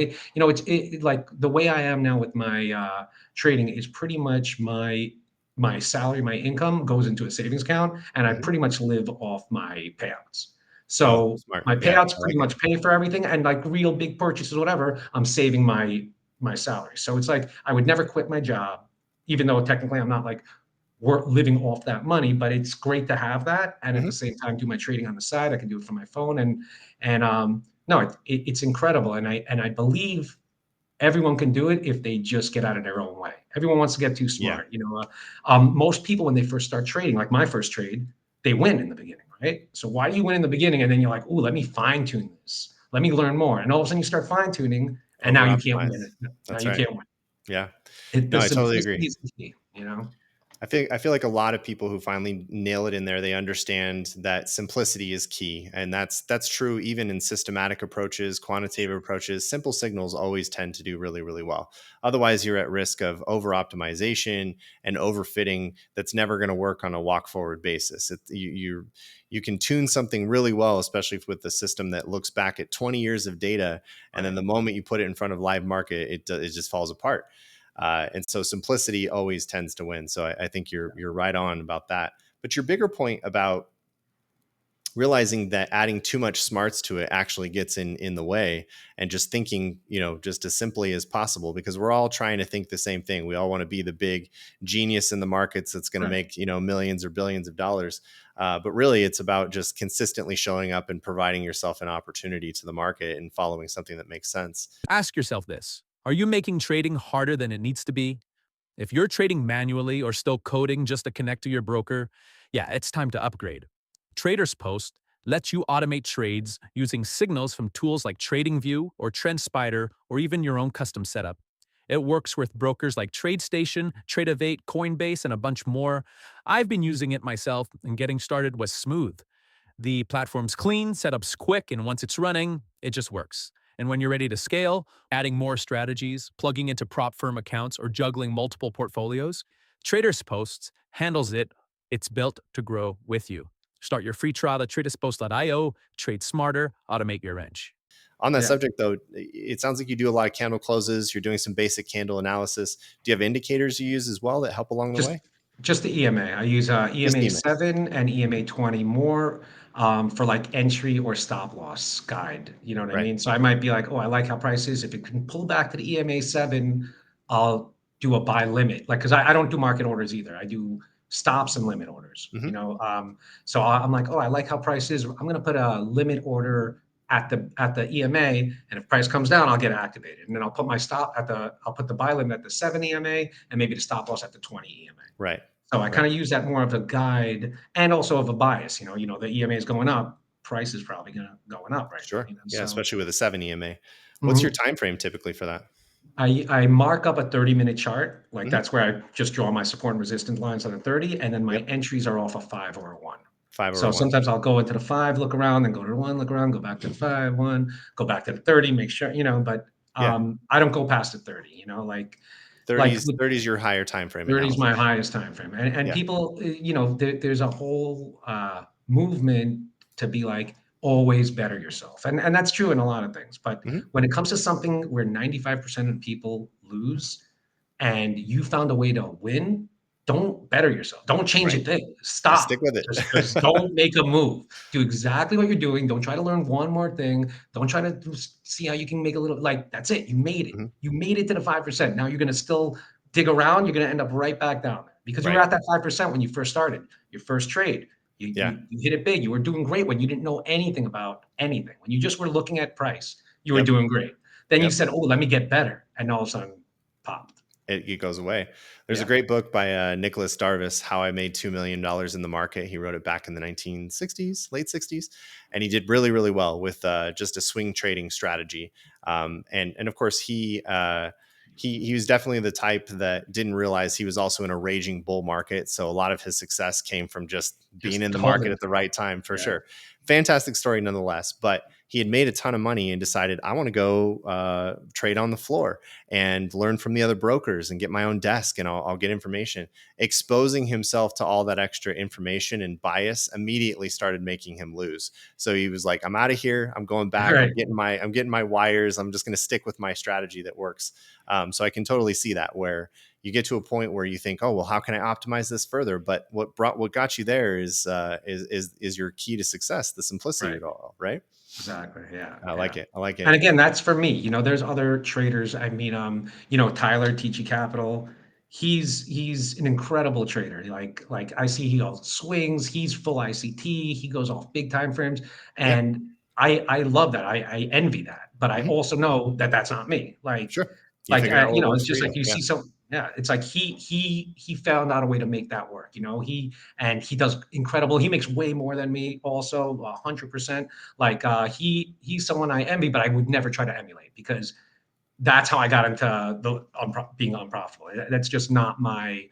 [SPEAKER 1] like the way I am now with my trading is pretty much my salary, my income goes into a savings account, and I
[SPEAKER 2] Hmm.
[SPEAKER 1] pretty much live off my payouts.
[SPEAKER 2] Oh,
[SPEAKER 1] So
[SPEAKER 2] smart.
[SPEAKER 1] my
[SPEAKER 2] Yeah.
[SPEAKER 1] payouts
[SPEAKER 2] I
[SPEAKER 1] pretty
[SPEAKER 2] like it.
[SPEAKER 1] much pay for everything, and like real big purchases, whatever, I'm saving my salary. So it's like I would never quit my job, even though technically I'm not like work living off that money, but it's great to have that, and at the
[SPEAKER 2] Hmm.
[SPEAKER 1] same time do my trading on the side. I can do it from my phone, and no, it's incredible, and I believe everyone can do it if they just get out of their own way. Everyone wants to get too
[SPEAKER 2] Yeah.
[SPEAKER 1] smart. Most people when they first start trading, like my first trade, they win in the beginning, right? So why do you win in the beginning and then you're like, oh, let me fine tune this, let me learn more, and all of a sudden you start fine tuning, and now
[SPEAKER 2] Over
[SPEAKER 1] you can't win
[SPEAKER 2] optimize.
[SPEAKER 1] it. Now
[SPEAKER 2] That's
[SPEAKER 1] you
[SPEAKER 2] right.
[SPEAKER 1] can't win.
[SPEAKER 2] Yeah.
[SPEAKER 1] The
[SPEAKER 2] No, I totally agree.
[SPEAKER 1] simplicity is the key.
[SPEAKER 2] I feel like a lot of people who finally nail it in there, they understand that simplicity is key. And that's true even in systematic approaches, quantitative approaches. Simple signals always tend to do really, really well. Otherwise, you're at risk of over optimization and overfitting that's never going to work on a walk forward basis. You can tune something really well, especially with the system that looks back at 20 years of data. And then
[SPEAKER 1] Right.
[SPEAKER 2] the moment you put it in front of live market, it just falls apart. And so simplicity always tends to win. So I think you're right on about that. But your bigger point about realizing that adding too much smarts to it actually gets in the way, and just thinking, just as simply as possible, because we're all trying to think the same thing. We all want to be the big genius in the markets that's going to
[SPEAKER 1] Right.
[SPEAKER 2] make millions or billions of dollars. But really, it's about just consistently showing up and providing yourself an opportunity to the market and following something that makes sense.
[SPEAKER 3] Ask yourself this. Are you making trading harder than it needs to be? If you're trading manually or still coding just to connect to your broker, yeah, it's time to upgrade. TradersPost lets you automate trades using signals from tools like TradingView or TrendSpider or even your own custom setup. It works with brokers like TradeStation, Trade8, Coinbase, and a bunch more. I've been using it myself, and getting started was smooth. The platform's clean, setup's quick, and once it's running, it just works. And when you're ready to scale, adding more strategies, plugging into prop firm accounts, or juggling multiple portfolios, TradersPost handles it. It's built to grow with you. Start your free trial at traderspost.io. Trade smarter, automate your edge.
[SPEAKER 2] On that
[SPEAKER 1] Yeah.
[SPEAKER 2] subject, though, it sounds like you do a lot of candle closes. You're doing some basic candle analysis. Do you have indicators you use as well that help along the
[SPEAKER 1] Just
[SPEAKER 2] way?
[SPEAKER 1] just the EMA. I use
[SPEAKER 2] Just
[SPEAKER 1] EMA
[SPEAKER 2] email.
[SPEAKER 1] 7 and EMA 20 more for like entry or stop loss guide. You know what I
[SPEAKER 2] Right.
[SPEAKER 1] mean? So I might be like, oh, I like how price is. If it can pull back to the EMA 7, I'll do a buy limit. Like, because I don't do market orders either. I do stops and limit orders.
[SPEAKER 2] Hmm.
[SPEAKER 1] So I'm like, oh, I like how price is. I'm gonna put a limit order at the EMA, and if price comes down, I'll get it activated, and then I'll put the buy limit at the 7 EMA, and maybe the stop loss at the 20 EMA.
[SPEAKER 2] Right.
[SPEAKER 1] So I kind
[SPEAKER 2] Right.
[SPEAKER 1] of use that more of a guide and also of a bias. The EMA is going up, price is probably going up right now.
[SPEAKER 2] Sure. Yeah.
[SPEAKER 1] So
[SPEAKER 2] Especially with a 7 EMA. What's your
[SPEAKER 1] mhm.
[SPEAKER 2] time frame typically for that?
[SPEAKER 1] I mark up a 30-minute chart. Like
[SPEAKER 2] Hmm.
[SPEAKER 1] that's where I just draw my support and resistance lines on the 30, and then my
[SPEAKER 2] Yep.
[SPEAKER 1] entries are off a 5 or a 1.
[SPEAKER 2] 5 or
[SPEAKER 1] So
[SPEAKER 2] a 1.
[SPEAKER 1] sometimes I'll go into the 5, look around, then go to the 1, look around, go back to the 5, 1, go back to the 30, make sure, but
[SPEAKER 2] Yeah.
[SPEAKER 1] I don't go past the 30, like Like
[SPEAKER 2] 30 is your higher time frame
[SPEAKER 1] 30 is
[SPEAKER 2] analysis.
[SPEAKER 1] my highest time frame. And
[SPEAKER 2] Yeah.
[SPEAKER 1] people, there's a whole movement to be like, always better yourself. And that's true in a lot of things. But
[SPEAKER 2] Hmm.
[SPEAKER 1] when it comes to something where 95% of people lose and you found a way to win, don't better yourself. Don't change a
[SPEAKER 2] Right.
[SPEAKER 1] thing.
[SPEAKER 2] Just stick
[SPEAKER 1] Stop.
[SPEAKER 2] with it.
[SPEAKER 1] Just don't make a move. Do exactly what you're doing. Don't try to learn one more thing. Don't try to see how you can make a little, like, that's it. You made it.
[SPEAKER 2] Mhm.
[SPEAKER 1] You made it to the 5%. Now you're going to still dig around. You're going to end up right back down there because you were
[SPEAKER 2] Right.
[SPEAKER 1] at that 5% when you first started your first trade. You,
[SPEAKER 2] Yeah.
[SPEAKER 1] you, you hit it big. You were doing great when you didn't know anything about anything. When you just were looking at price, you were
[SPEAKER 2] Yep.
[SPEAKER 1] doing great. Then you
[SPEAKER 2] Yep.
[SPEAKER 1] said, oh, let me get better. And all of a sudden, popped.
[SPEAKER 2] It goes away. There's a
[SPEAKER 1] Yeah.
[SPEAKER 2] great book by Nicholas Darvis, How I Made $2 Million in the Market. He wrote it back in the 1960s, late 60s. And he did really, really well with just a swing trading strategy. And of course, he was definitely the type that didn't realize he was also in a raging bull market. So a lot of his success came from just being
[SPEAKER 1] Just
[SPEAKER 2] in the market
[SPEAKER 1] holding.
[SPEAKER 2] at the right time, for
[SPEAKER 1] Yeah.
[SPEAKER 2] sure. Fantastic story nonetheless. But he had made a ton of money and decided, I want to go trade on the floor and learn from the other brokers and get my own desk, and I'll get information. Exposing himself to all that extra information and bias immediately started making him lose. So he was like, I'm out of here. I'm going back.
[SPEAKER 1] Right.
[SPEAKER 2] I'm getting my wires. I'm just going to stick with my strategy that works. So I can totally see that, where you get to a point where you think, oh, well, how can I optimize this further? But what got you there is your key to success, the simplicity of
[SPEAKER 1] Right.
[SPEAKER 2] it all, right?
[SPEAKER 1] Exactly. Yeah.
[SPEAKER 2] I like
[SPEAKER 1] Yeah.
[SPEAKER 2] it. I like
[SPEAKER 1] And
[SPEAKER 2] it.
[SPEAKER 1] again, that's for me. There's other traders. I mean, Tyler TG Capital. He's an incredible trader. Like I see he goes swings. He's full ICT. He goes off big time frames,
[SPEAKER 2] Yeah.
[SPEAKER 1] and I love that. I envy that. But I
[SPEAKER 2] Mhm.
[SPEAKER 1] also know that that's not me. Like
[SPEAKER 2] Sure. You figure out what
[SPEAKER 1] it's
[SPEAKER 2] works for
[SPEAKER 1] just like
[SPEAKER 2] you.
[SPEAKER 1] you
[SPEAKER 2] Yeah.
[SPEAKER 1] see some. Yeah, it's like he found out a way to make that work. He does incredible. He makes way more than me. Also, 100%. Like he's someone I envy, but I would never try to emulate because that's how I got into being unprofitable. That's just not my.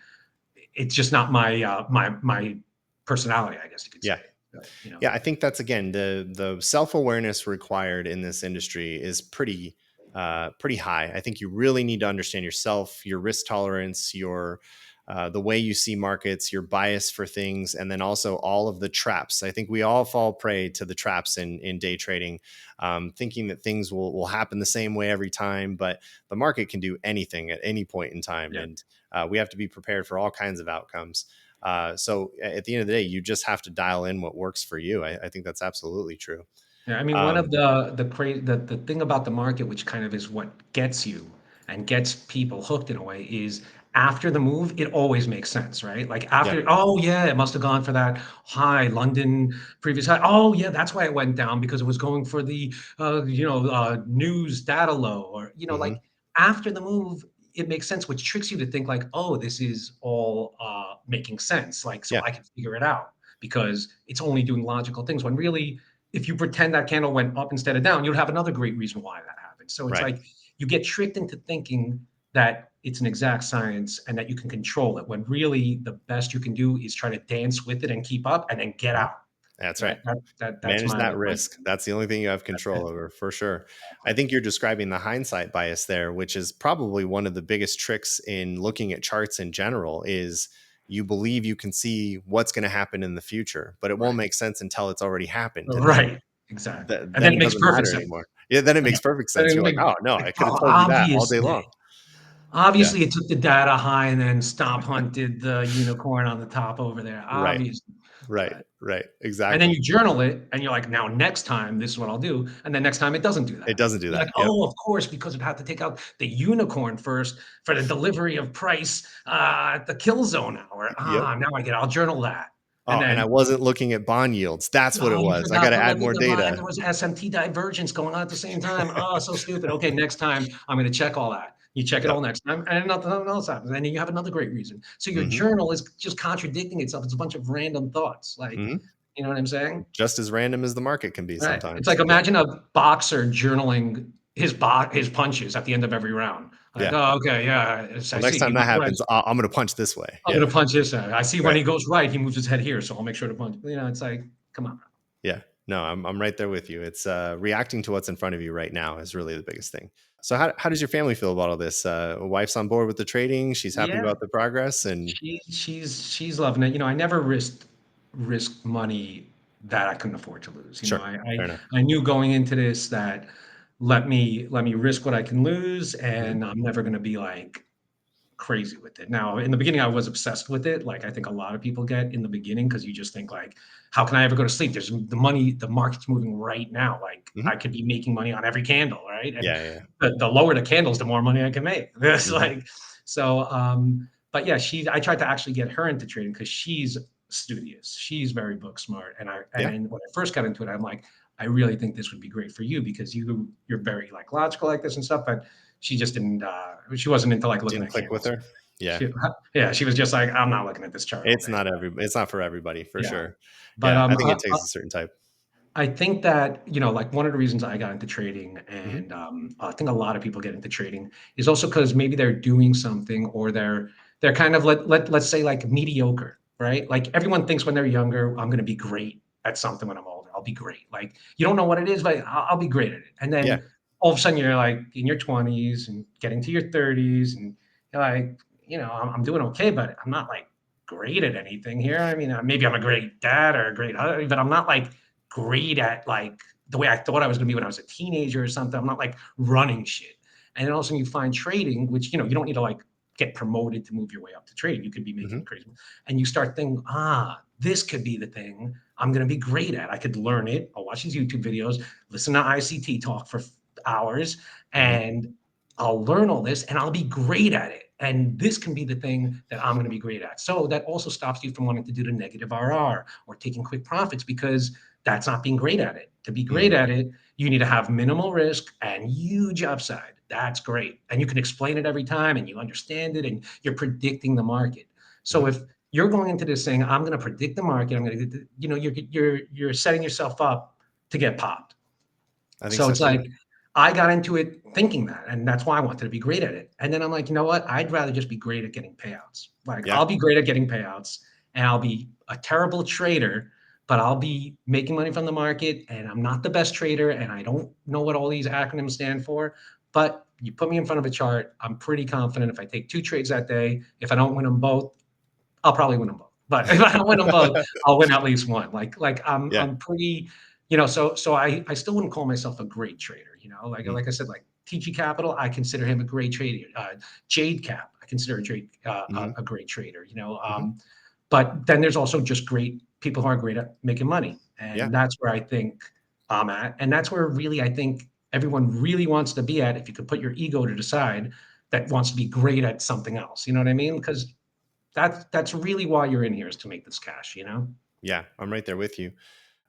[SPEAKER 1] It's just not my personality, I guess you could say.
[SPEAKER 2] Yeah.
[SPEAKER 1] But,
[SPEAKER 2] Yeah, I think that's, again, the self-awareness required in this industry is pretty high. I think you really need to understand yourself, your risk tolerance, your the way you see markets, your bias for things, and then also all of the traps. I think we all fall prey to the traps in day trading, thinking that things will happen the same way every time, but the market can do anything at any point in time,
[SPEAKER 1] yeah.
[SPEAKER 2] and we have to be prepared for all kinds of outcomes. So at the end of the day, you just have to dial in what works for you. I think that's absolutely true.
[SPEAKER 1] Yeah, I mean, one of
[SPEAKER 2] Um,
[SPEAKER 1] the thing about the market, which kind of is what gets you and gets people hooked in a way, is after the move, it always makes sense, right? Like
[SPEAKER 2] yeah.
[SPEAKER 1] after, oh yeah, it must have gone for that high London previous high. Oh yeah, that's why it went down because it was going for the news data low, or
[SPEAKER 2] Hmm.
[SPEAKER 1] like after the move, it makes sense, which tricks you to think like, oh, this is all making sense, like so
[SPEAKER 2] Yeah.
[SPEAKER 1] I can figure it out because it's only doing logical things when really if you pretend that candle went up instead of down, you'd have another great reason why that happened. So it's
[SPEAKER 2] Right.
[SPEAKER 1] like you get tricked into thinking that it's an exact science and that you can control it when really the best you can do is try to dance with it and keep up and then get
[SPEAKER 2] Mhm.
[SPEAKER 1] out.
[SPEAKER 2] That's right.
[SPEAKER 1] That's
[SPEAKER 2] Manage that
[SPEAKER 1] my
[SPEAKER 2] risk. That's the only thing you have
[SPEAKER 1] that's
[SPEAKER 2] control
[SPEAKER 1] it.
[SPEAKER 2] over, for sure. I
[SPEAKER 1] Exactly.
[SPEAKER 2] think you're describing the hindsight bias there, which is probably one of the biggest tricks in looking at charts in general. Is you believe you can see what's going to happen in the future, but it won't
[SPEAKER 1] Right.
[SPEAKER 2] make sense until it's already happened, and then
[SPEAKER 1] Right. Exactly. And then
[SPEAKER 2] then
[SPEAKER 1] it
[SPEAKER 2] it
[SPEAKER 1] makes
[SPEAKER 2] doesn't
[SPEAKER 1] perfect
[SPEAKER 2] matter
[SPEAKER 1] sense.
[SPEAKER 2] anymore. Yeah, then it
[SPEAKER 1] And
[SPEAKER 2] makes perfect
[SPEAKER 1] then
[SPEAKER 2] sense.
[SPEAKER 1] it
[SPEAKER 2] You're like,
[SPEAKER 1] makes
[SPEAKER 2] oh no, I
[SPEAKER 1] like,
[SPEAKER 2] could have
[SPEAKER 1] bro,
[SPEAKER 2] told you that all day long. Yeah.
[SPEAKER 1] obviously it took the data high and then stop hunted the unicorn on the top over there.
[SPEAKER 2] Right.
[SPEAKER 1] Obviously.
[SPEAKER 2] Right.
[SPEAKER 1] But
[SPEAKER 2] Right.
[SPEAKER 1] and then
[SPEAKER 2] Exactly.
[SPEAKER 1] you journal it and you're like, now next time this is what I'll do. And then next time it doesn't do
[SPEAKER 2] It
[SPEAKER 1] that.
[SPEAKER 2] doesn't do
[SPEAKER 1] You're like,
[SPEAKER 2] that. Yep.
[SPEAKER 1] oh, of course, because it had to take out the unicorn first for the delivery of price at the kill zone hour.
[SPEAKER 2] Yep.
[SPEAKER 1] Now I'll journal that. And
[SPEAKER 2] Oh, and I
[SPEAKER 1] then
[SPEAKER 2] wasn't looking at bond yields. That's what it
[SPEAKER 1] oh, you
[SPEAKER 2] was. I got
[SPEAKER 1] forgot
[SPEAKER 2] to
[SPEAKER 1] to
[SPEAKER 2] add
[SPEAKER 1] look at
[SPEAKER 2] more
[SPEAKER 1] the line.
[SPEAKER 2] data.
[SPEAKER 1] There was SMT divergence going on at the same time. Oh, so stupid. Okay, next time I'm going to check all that. You check it
[SPEAKER 2] Yep.
[SPEAKER 1] all next time, and nothing else happens. And then you have another great reason. So your
[SPEAKER 2] Hmm.
[SPEAKER 1] journal is just contradicting itself. It's a bunch of random thoughts. Like,
[SPEAKER 2] Hmm.
[SPEAKER 1] you know what I'm saying?
[SPEAKER 2] Just as random as the market can be
[SPEAKER 1] Right. It's
[SPEAKER 2] sometimes.
[SPEAKER 1] like
[SPEAKER 2] Yep.
[SPEAKER 1] imagine a boxer journaling his punches at the end of every round. Like,
[SPEAKER 2] Yeah.
[SPEAKER 1] oh, okay, yeah, I
[SPEAKER 2] Well, next
[SPEAKER 1] see. He
[SPEAKER 2] time that
[SPEAKER 1] went right.
[SPEAKER 2] happens, I'm going to punch this way.
[SPEAKER 1] I'm
[SPEAKER 2] Yeah.
[SPEAKER 1] gonna punch this. I see when
[SPEAKER 2] Right.
[SPEAKER 1] he goes right, he moves his head here, so I'll make sure to punch. It's like, come on.
[SPEAKER 2] Yeah. No, I'm right there with you. It's reacting to what's in front of you right now is really the biggest thing. So how does your family feel about all this? Wife's on board with the trading. She's happy
[SPEAKER 1] Yeah,
[SPEAKER 2] about the progress and
[SPEAKER 1] she's loving it. I never risked money that I couldn't afford to lose.
[SPEAKER 2] sure. Fair enough.
[SPEAKER 1] I knew going into this that let me risk what I can lose,
[SPEAKER 2] Hmm.
[SPEAKER 1] and I'm never going to be like crazy with it. Now, in the beginning, I was obsessed with it, like I think a lot of people get in the beginning, because you just think like, how can I ever go to sleep? There's the money, the market's moving right now. Like I
[SPEAKER 2] Hmm.
[SPEAKER 1] could be making money on every candle, right? And
[SPEAKER 2] Yeah, yeah.
[SPEAKER 1] the lower the candles, the more money I can make. It's
[SPEAKER 2] Hmm.
[SPEAKER 1] like so. But yeah, I tried to actually get her into trading because she's studious. She's very book smart,
[SPEAKER 2] Yeah.
[SPEAKER 1] and when I first got into it, I'm like, I really think this would be great for you because you're very like logical like this and stuff, but she just didn't she wasn't into like looking
[SPEAKER 2] Didn't
[SPEAKER 1] at
[SPEAKER 2] click with
[SPEAKER 1] candles.
[SPEAKER 2] her. Yeah.
[SPEAKER 1] She yeah, she was just like, I'm not looking at this chart all day.
[SPEAKER 2] It's not for everybody for
[SPEAKER 1] Yeah.
[SPEAKER 2] sure.
[SPEAKER 1] But
[SPEAKER 2] Yeah. I think it takes a certain type.
[SPEAKER 1] I think that, like one of the reasons I got into trading,
[SPEAKER 2] Hmm.
[SPEAKER 1] and I think a lot of people get into trading, is also because maybe they're doing something, or they're kind of let's say like mediocre, right? Like everyone thinks when they're younger, I'm going to be great at something when I'm older. I'll be great. Like you don't know what it is, but I'll be great at it. And
[SPEAKER 2] Yeah.
[SPEAKER 1] then all of a sudden you're like in your 20s and getting to your 30s, and you're like, I'm doing okay, but I'm not like great at anything here. I mean, maybe I'm a great dad or a great husband, but I'm not like great at like the way I thought I was going to be when I was a teenager or something. I'm not like running shit. And then all of a sudden you find trading, which you don't need to like get promoted to move your way up to trading. You could be making
[SPEAKER 2] Hmm.
[SPEAKER 1] crazy, and you start thinking, this could be the thing I'm going to be great at. I could learn it. I'll watch these YouTube videos, listen to ICT talk for hours,
[SPEAKER 2] Hmm.
[SPEAKER 1] and I'll learn all this, and I'll be great at it. And this can be the thing that I'm going to be great at. So that also stops you from wanting to do the negative RR or taking quick profits, because that's not being great at it. To be great
[SPEAKER 2] Hmm.
[SPEAKER 1] at it, you need to have minimal risk and huge upside. That's great. And you can explain it every time, and you understand it, and you're predicting the market. So
[SPEAKER 2] Hmm.
[SPEAKER 1] if you're going into this saying, I'm going to predict the market, I'm going to, you're setting yourself up to get popped.
[SPEAKER 2] I think
[SPEAKER 1] So
[SPEAKER 2] so
[SPEAKER 1] it's
[SPEAKER 2] too.
[SPEAKER 1] like I got into it thinking that, and that's why I wanted to be great at it. And then I'm like, you know what? I'd rather just be great at getting payouts. Like
[SPEAKER 2] Yeah.
[SPEAKER 1] I'll be great at getting payouts, and I'll be a terrible trader, but I'll be making money from the market, and I'm not the best trader, and I don't know what all these acronyms stand for. But you put me in front of a chart, I'm pretty confident if I take two trades that day, if I don't win them both, I'll probably win them both. But if I don't win them both, I'll win at least one. Like
[SPEAKER 2] Yeah.
[SPEAKER 1] I'm pretty, so I still wouldn't call myself a great trader.
[SPEAKER 2] Mhm.
[SPEAKER 1] Like I said, like TG Capital, I consider him a great trader. Jade Cap, I consider
[SPEAKER 2] Mhm.
[SPEAKER 1] a great trader.
[SPEAKER 2] Mhm.
[SPEAKER 1] But then there's also just great people who are great at making money,
[SPEAKER 2] Yeah.
[SPEAKER 1] and that's where I think I'm at, and that's where really I think everyone really wants to be at. If you could put your ego to the side, that wants to be great at something else. You know what I mean? Because that's really why you're in here, is to make this cash, you know?
[SPEAKER 2] Yeah. I'm right there with you.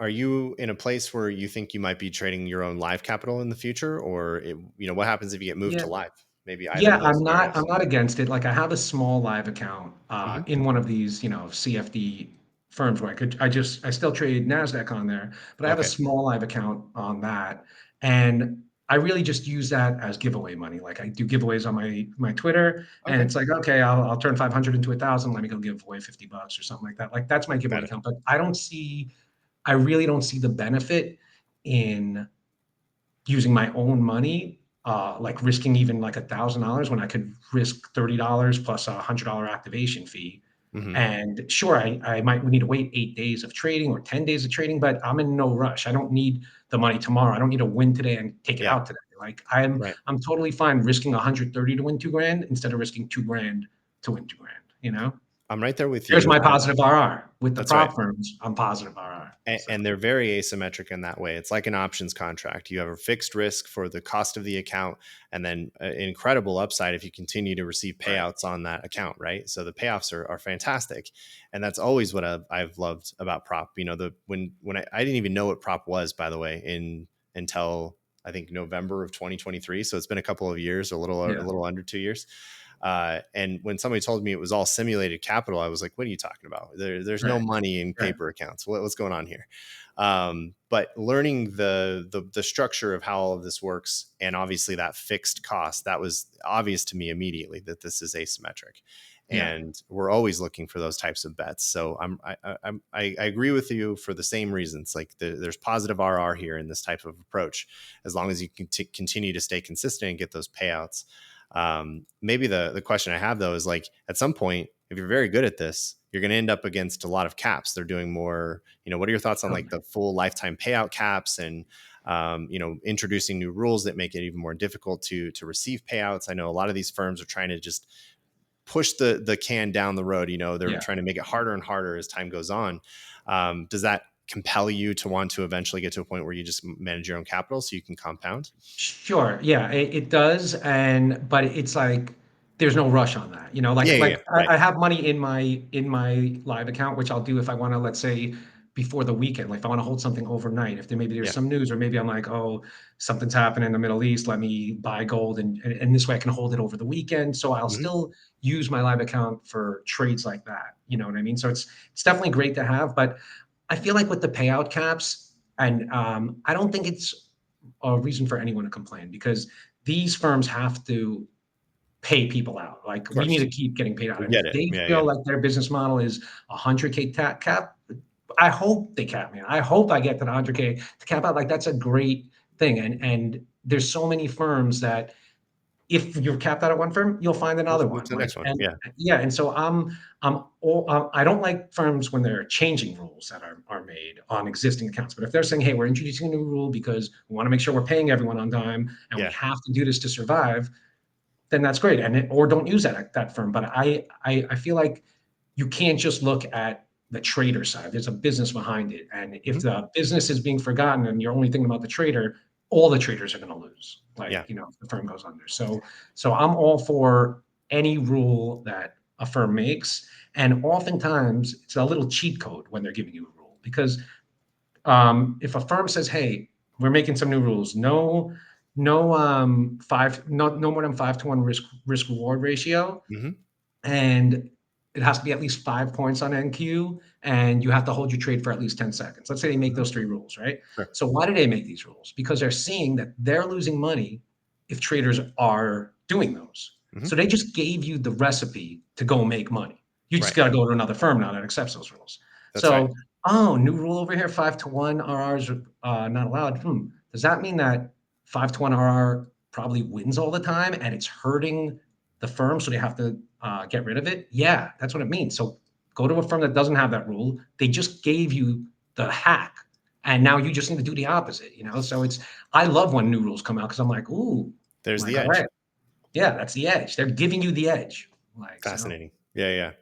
[SPEAKER 2] Are you in a place where you think you might be trading your own live capital in the future, or what happens if you get moved
[SPEAKER 1] Yeah.
[SPEAKER 2] to live? Maybe
[SPEAKER 1] Yeah,
[SPEAKER 2] idling those
[SPEAKER 1] I'm
[SPEAKER 2] scenarios.
[SPEAKER 1] not against it. Like I have a small live account
[SPEAKER 2] Hmm.
[SPEAKER 1] in one of these, CFD firms where I still trade NASDAQ on there, but I have a
[SPEAKER 2] Okay.
[SPEAKER 1] small live account on that. And I really just use that as giveaway money. Like I do giveaways on my Twitter, and
[SPEAKER 2] Okay.
[SPEAKER 1] it's like, okay, I'll turn 500 into 1,000. Let me go give away $50 or something like that. Like that's my giveaway
[SPEAKER 2] Got it.
[SPEAKER 1] account. But I really don't see the benefit in using my own money, like risking even like $1,000 when I could risk $30 plus $100 activation fee.
[SPEAKER 2] Hmm.
[SPEAKER 1] And sure, I might need to wait 8 days of trading or 10 days of trading, but I'm in no rush. I don't need the money tomorrow. I don't need to win today and take it
[SPEAKER 2] Yeah.
[SPEAKER 1] out today. Like I'm
[SPEAKER 2] Right.
[SPEAKER 1] I'm totally fine risking 130 to win 2 grand instead of risking 2 grand to win 2 grand, you know?
[SPEAKER 2] I'm right there with
[SPEAKER 1] There's
[SPEAKER 2] you.
[SPEAKER 1] my positive RR. With the
[SPEAKER 2] That's right.
[SPEAKER 1] prop firms, I'm positive RR. So
[SPEAKER 2] And they're very asymmetric in that way. It's like an options contract. You have a fixed risk for the cost of the account, and then an incredible upside if you continue to receive
[SPEAKER 1] right.
[SPEAKER 2] payouts on that account, right? So the payoffs are fantastic, and that's always what I've loved about prop. When I didn't even know what prop was, by the way, until I think November of 2023. So it's been a couple of years, a
[SPEAKER 1] Yeah.
[SPEAKER 2] little under 2 years. And when somebody told me it was all simulated capital, I was like, "What are you talking about? There's no
[SPEAKER 1] Right.
[SPEAKER 2] money in
[SPEAKER 1] Right.
[SPEAKER 2] paper accounts. What's going on here?" But learning the structure of how all of this works, and obviously that fixed cost, that was obvious to me immediately that this is asymmetric.
[SPEAKER 1] Yeah.
[SPEAKER 2] And we're always looking for those types of bets. So I agree with you for the same reasons. Like there's positive RR here in this type of approach, as long as you can continue to stay consistent and get those payouts. Maybe the question I have though is like, at some point, if you're very good at this, you're going to end up against a lot of caps. They're doing more, what are your thoughts on like the full lifetime payout caps and, introducing new rules that make it even more difficult to receive payouts? I know a lot of these firms are trying to just push the can down the road. They're
[SPEAKER 1] Yeah.
[SPEAKER 2] trying to make it harder and harder as time goes on. Does that compel you to want to eventually get to a point where you just manage your own capital so you can compound?
[SPEAKER 1] Sure. Yeah, it does. But it's like there's no rush on that.
[SPEAKER 2] Yeah. Right.
[SPEAKER 1] I have money in my live account, which I'll do if I want to, let's say, before the weekend. Like if I want to hold something overnight, if there's
[SPEAKER 2] Yeah.
[SPEAKER 1] some news, or maybe I'm like, oh, something's happening in the Middle East, let me buy gold, and this way I can hold it over the weekend. So I'll
[SPEAKER 2] Mm-hmm.
[SPEAKER 1] still use my live account for trades like that. You know what I mean? So it's definitely great to have, but I feel like with the payout caps, and I don't think it's a reason for anyone to complain, because these firms have to pay people out. Like
[SPEAKER 2] Of
[SPEAKER 1] we need
[SPEAKER 2] course.
[SPEAKER 1] to keep getting paid out.
[SPEAKER 2] We
[SPEAKER 1] And
[SPEAKER 2] get
[SPEAKER 1] if
[SPEAKER 2] it.
[SPEAKER 1] they
[SPEAKER 2] Yeah.
[SPEAKER 1] feel like their business model is 100K cap, I hope they cap me. I hope I get to the 100K to cap out. Like that's a great thing. And there's so many firms that if you're capped out at one firm, you'll find another
[SPEAKER 2] Move
[SPEAKER 1] one.
[SPEAKER 2] to the
[SPEAKER 1] Like,
[SPEAKER 2] next one.
[SPEAKER 1] and
[SPEAKER 2] Yeah.
[SPEAKER 1] yeah, and so I don't like firms when they're changing rules that are made on existing accounts. But if they're saying, hey, we're introducing a new rule because we want to make sure we're paying everyone on time and we
[SPEAKER 2] Yeah.
[SPEAKER 1] have to do this to survive, then that's great. Or don't use that firm. But I feel like you can't just look at the trader side. There's a business behind it. And if
[SPEAKER 2] Mm-hmm.
[SPEAKER 1] the business is being forgotten and you're only thinking about the trader, all the traders are going to lose. Like,
[SPEAKER 2] Yeah.
[SPEAKER 1] if the firm goes under. So I'm all for any rule that a firm makes. And oftentimes it's a little cheat code when they're giving you a rule, because if a firm says, "Hey, we're making some new rules. No more than 5-to-1 risk reward ratio,
[SPEAKER 2] Mm-hmm.
[SPEAKER 1] and it has to be at least 5 points on NQ, and you have to hold your trade for at least 10 seconds." Let's say they make
[SPEAKER 2] Mm-hmm.
[SPEAKER 1] those three rules, right?
[SPEAKER 2] Sure.
[SPEAKER 1] So why do they make these rules? Because they're seeing that they're losing money if traders are doing those.
[SPEAKER 2] Mm-hmm.
[SPEAKER 1] So they just gave you the recipe to go make money. You just
[SPEAKER 2] Right.
[SPEAKER 1] got to go to another firm now that accepts those rules.
[SPEAKER 2] That's right.
[SPEAKER 1] So, oh, new rule over here, 5-to-1 RRs not allowed. Does that mean that 5-to-1 RR probably wins all the time and it's hurting the firm, so they have to get rid of it? Yeah, that's what it means. So go to a firm that doesn't have that rule. They just gave you the hack, and now you just need to do the opposite. So I love when new rules come out, because I'm like, ooh,
[SPEAKER 2] There's
[SPEAKER 1] I'm
[SPEAKER 2] the
[SPEAKER 1] like, all
[SPEAKER 2] edge.
[SPEAKER 1] right, yeah, that's the edge. They're giving you the edge. Like so.
[SPEAKER 2] Fascinating. Yeah.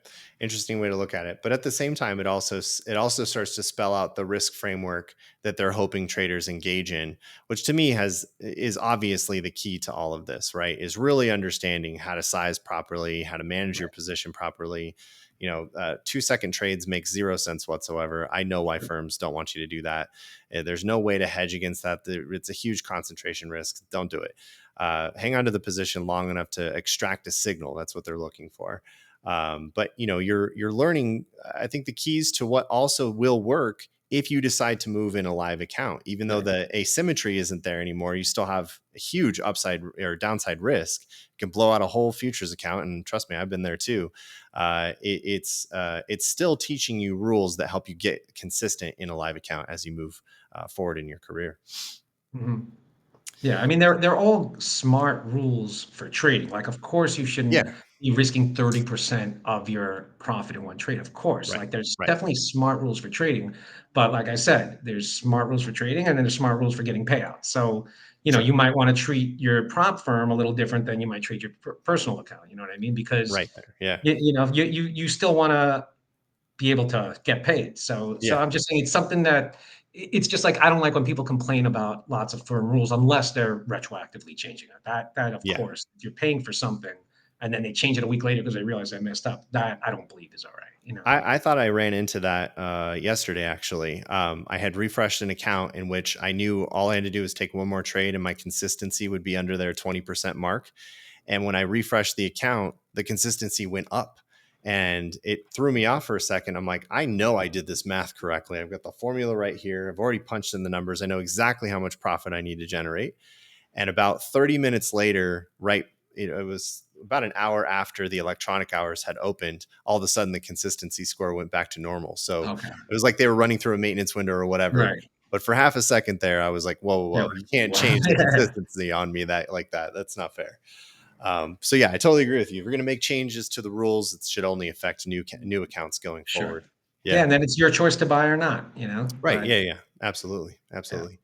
[SPEAKER 2] Interesting way to look at it. But at the same time, it also starts to spell out the risk framework that they're hoping traders engage in, which to me is obviously the key to all of this, right? Is really understanding how to size properly, how to manage your position properly. 2-second trades make 0 sense whatsoever. I know why firms don't want you to do that. There's no way to hedge against that. It's a huge concentration risk. Don't do it. Hang on to the position long enough to extract a signal. That's what they're looking for. But you're learning, I think, the keys to what also will work if you decide to move in a live account. Even though the asymmetry isn't there anymore, you still have a huge upside or downside risk. You can blow out a whole futures account, and trust me, I've been there too. It's still teaching you rules that help you get consistent in a live account as you move forward in your career.
[SPEAKER 1] Mhm. Yeah, I mean, they're all smart rules for trading. Like, of course, you shouldn't
[SPEAKER 2] Yeah.
[SPEAKER 1] be risking 30% of your profit in one trade. Of course,
[SPEAKER 2] Right.
[SPEAKER 1] like there's
[SPEAKER 2] Right.
[SPEAKER 1] definitely smart rules for trading, but like I said, there's smart rules for trading, and then there's smart rules for getting payouts. So,
[SPEAKER 2] Sure.
[SPEAKER 1] you might want to treat your prop firm a little different than you might treat your personal account. You know what I mean? Because
[SPEAKER 2] Right there. Yeah.
[SPEAKER 1] you still want to be able to get paid. So
[SPEAKER 2] Yeah.
[SPEAKER 1] I'm just saying it's something that it's just like I don't like when people complain about lots of firm rules unless they're retroactively changing it. That of
[SPEAKER 2] Yeah.
[SPEAKER 1] course, if you're paying for something and then they change it a week later because they realize they messed up, that I don't believe is all right. You know what I mean?
[SPEAKER 2] I thought I ran into that yesterday, actually. I had refreshed an account in which I knew all I had to do was take one more trade and my consistency would be under their 20% mark. And when I refreshed the account, the consistency went up. And it threw me off for a second. I'm like, I know I did this math correctly. I've got the formula right here. I've already punched in the numbers. I know exactly how much profit I need to generate. And about 30 minutes later, right it was about an hour after the electronic hours had opened, all of a sudden the consistency score went back to normal. So
[SPEAKER 1] Okay.
[SPEAKER 2] it was like they were running through a maintenance window or whatever.
[SPEAKER 1] Right.
[SPEAKER 2] But for half a second there, I was like, whoa, whoa,
[SPEAKER 1] Yeah.
[SPEAKER 2] whoa, you can't
[SPEAKER 1] Wow.
[SPEAKER 2] change the consistency on me like that. That's not fair. So yeah, I totally agree with you. If you're going to make changes to the rules, it should only affect new accounts going
[SPEAKER 1] Sure.
[SPEAKER 2] forward.
[SPEAKER 1] Yeah,
[SPEAKER 2] Yeah.
[SPEAKER 1] and then it's your choice to buy or not, you know.
[SPEAKER 2] Right.
[SPEAKER 1] But
[SPEAKER 2] Yeah. Yeah. Absolutely.
[SPEAKER 1] yeah.
[SPEAKER 2] Absolutely.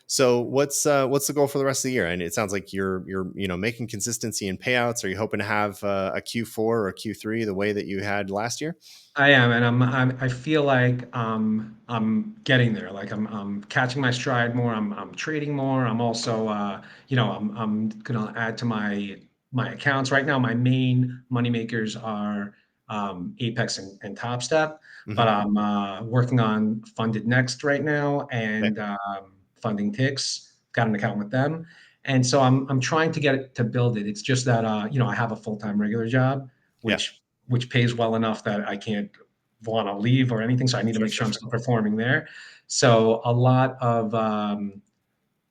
[SPEAKER 2] So what's the goal for the rest of the year? And it sounds like you're making consistency in payouts. Are you hoping to have a Q4 or a Q3 the way that you had last year?
[SPEAKER 1] I am, and I feel like I'm getting there. Like I'm catching my stride more. I'm trading more. I'm also I'm gonna add to my accounts right now. My main money makers are Apex and Topstep, but
[SPEAKER 2] Hmm.
[SPEAKER 1] I'm working on Funded Next right now
[SPEAKER 2] Okay.
[SPEAKER 1] and Funding Ticks. Got an account with them, and so I'm trying to get it to build it. It's just that I have a full-time regular job,
[SPEAKER 2] Yeah.
[SPEAKER 1] which pays well enough that I can't want to leave or anything. So I need to
[SPEAKER 2] Sure.
[SPEAKER 1] make
[SPEAKER 2] Sure.
[SPEAKER 1] sure I'm
[SPEAKER 2] Sure.
[SPEAKER 1] still performing there. So a lot of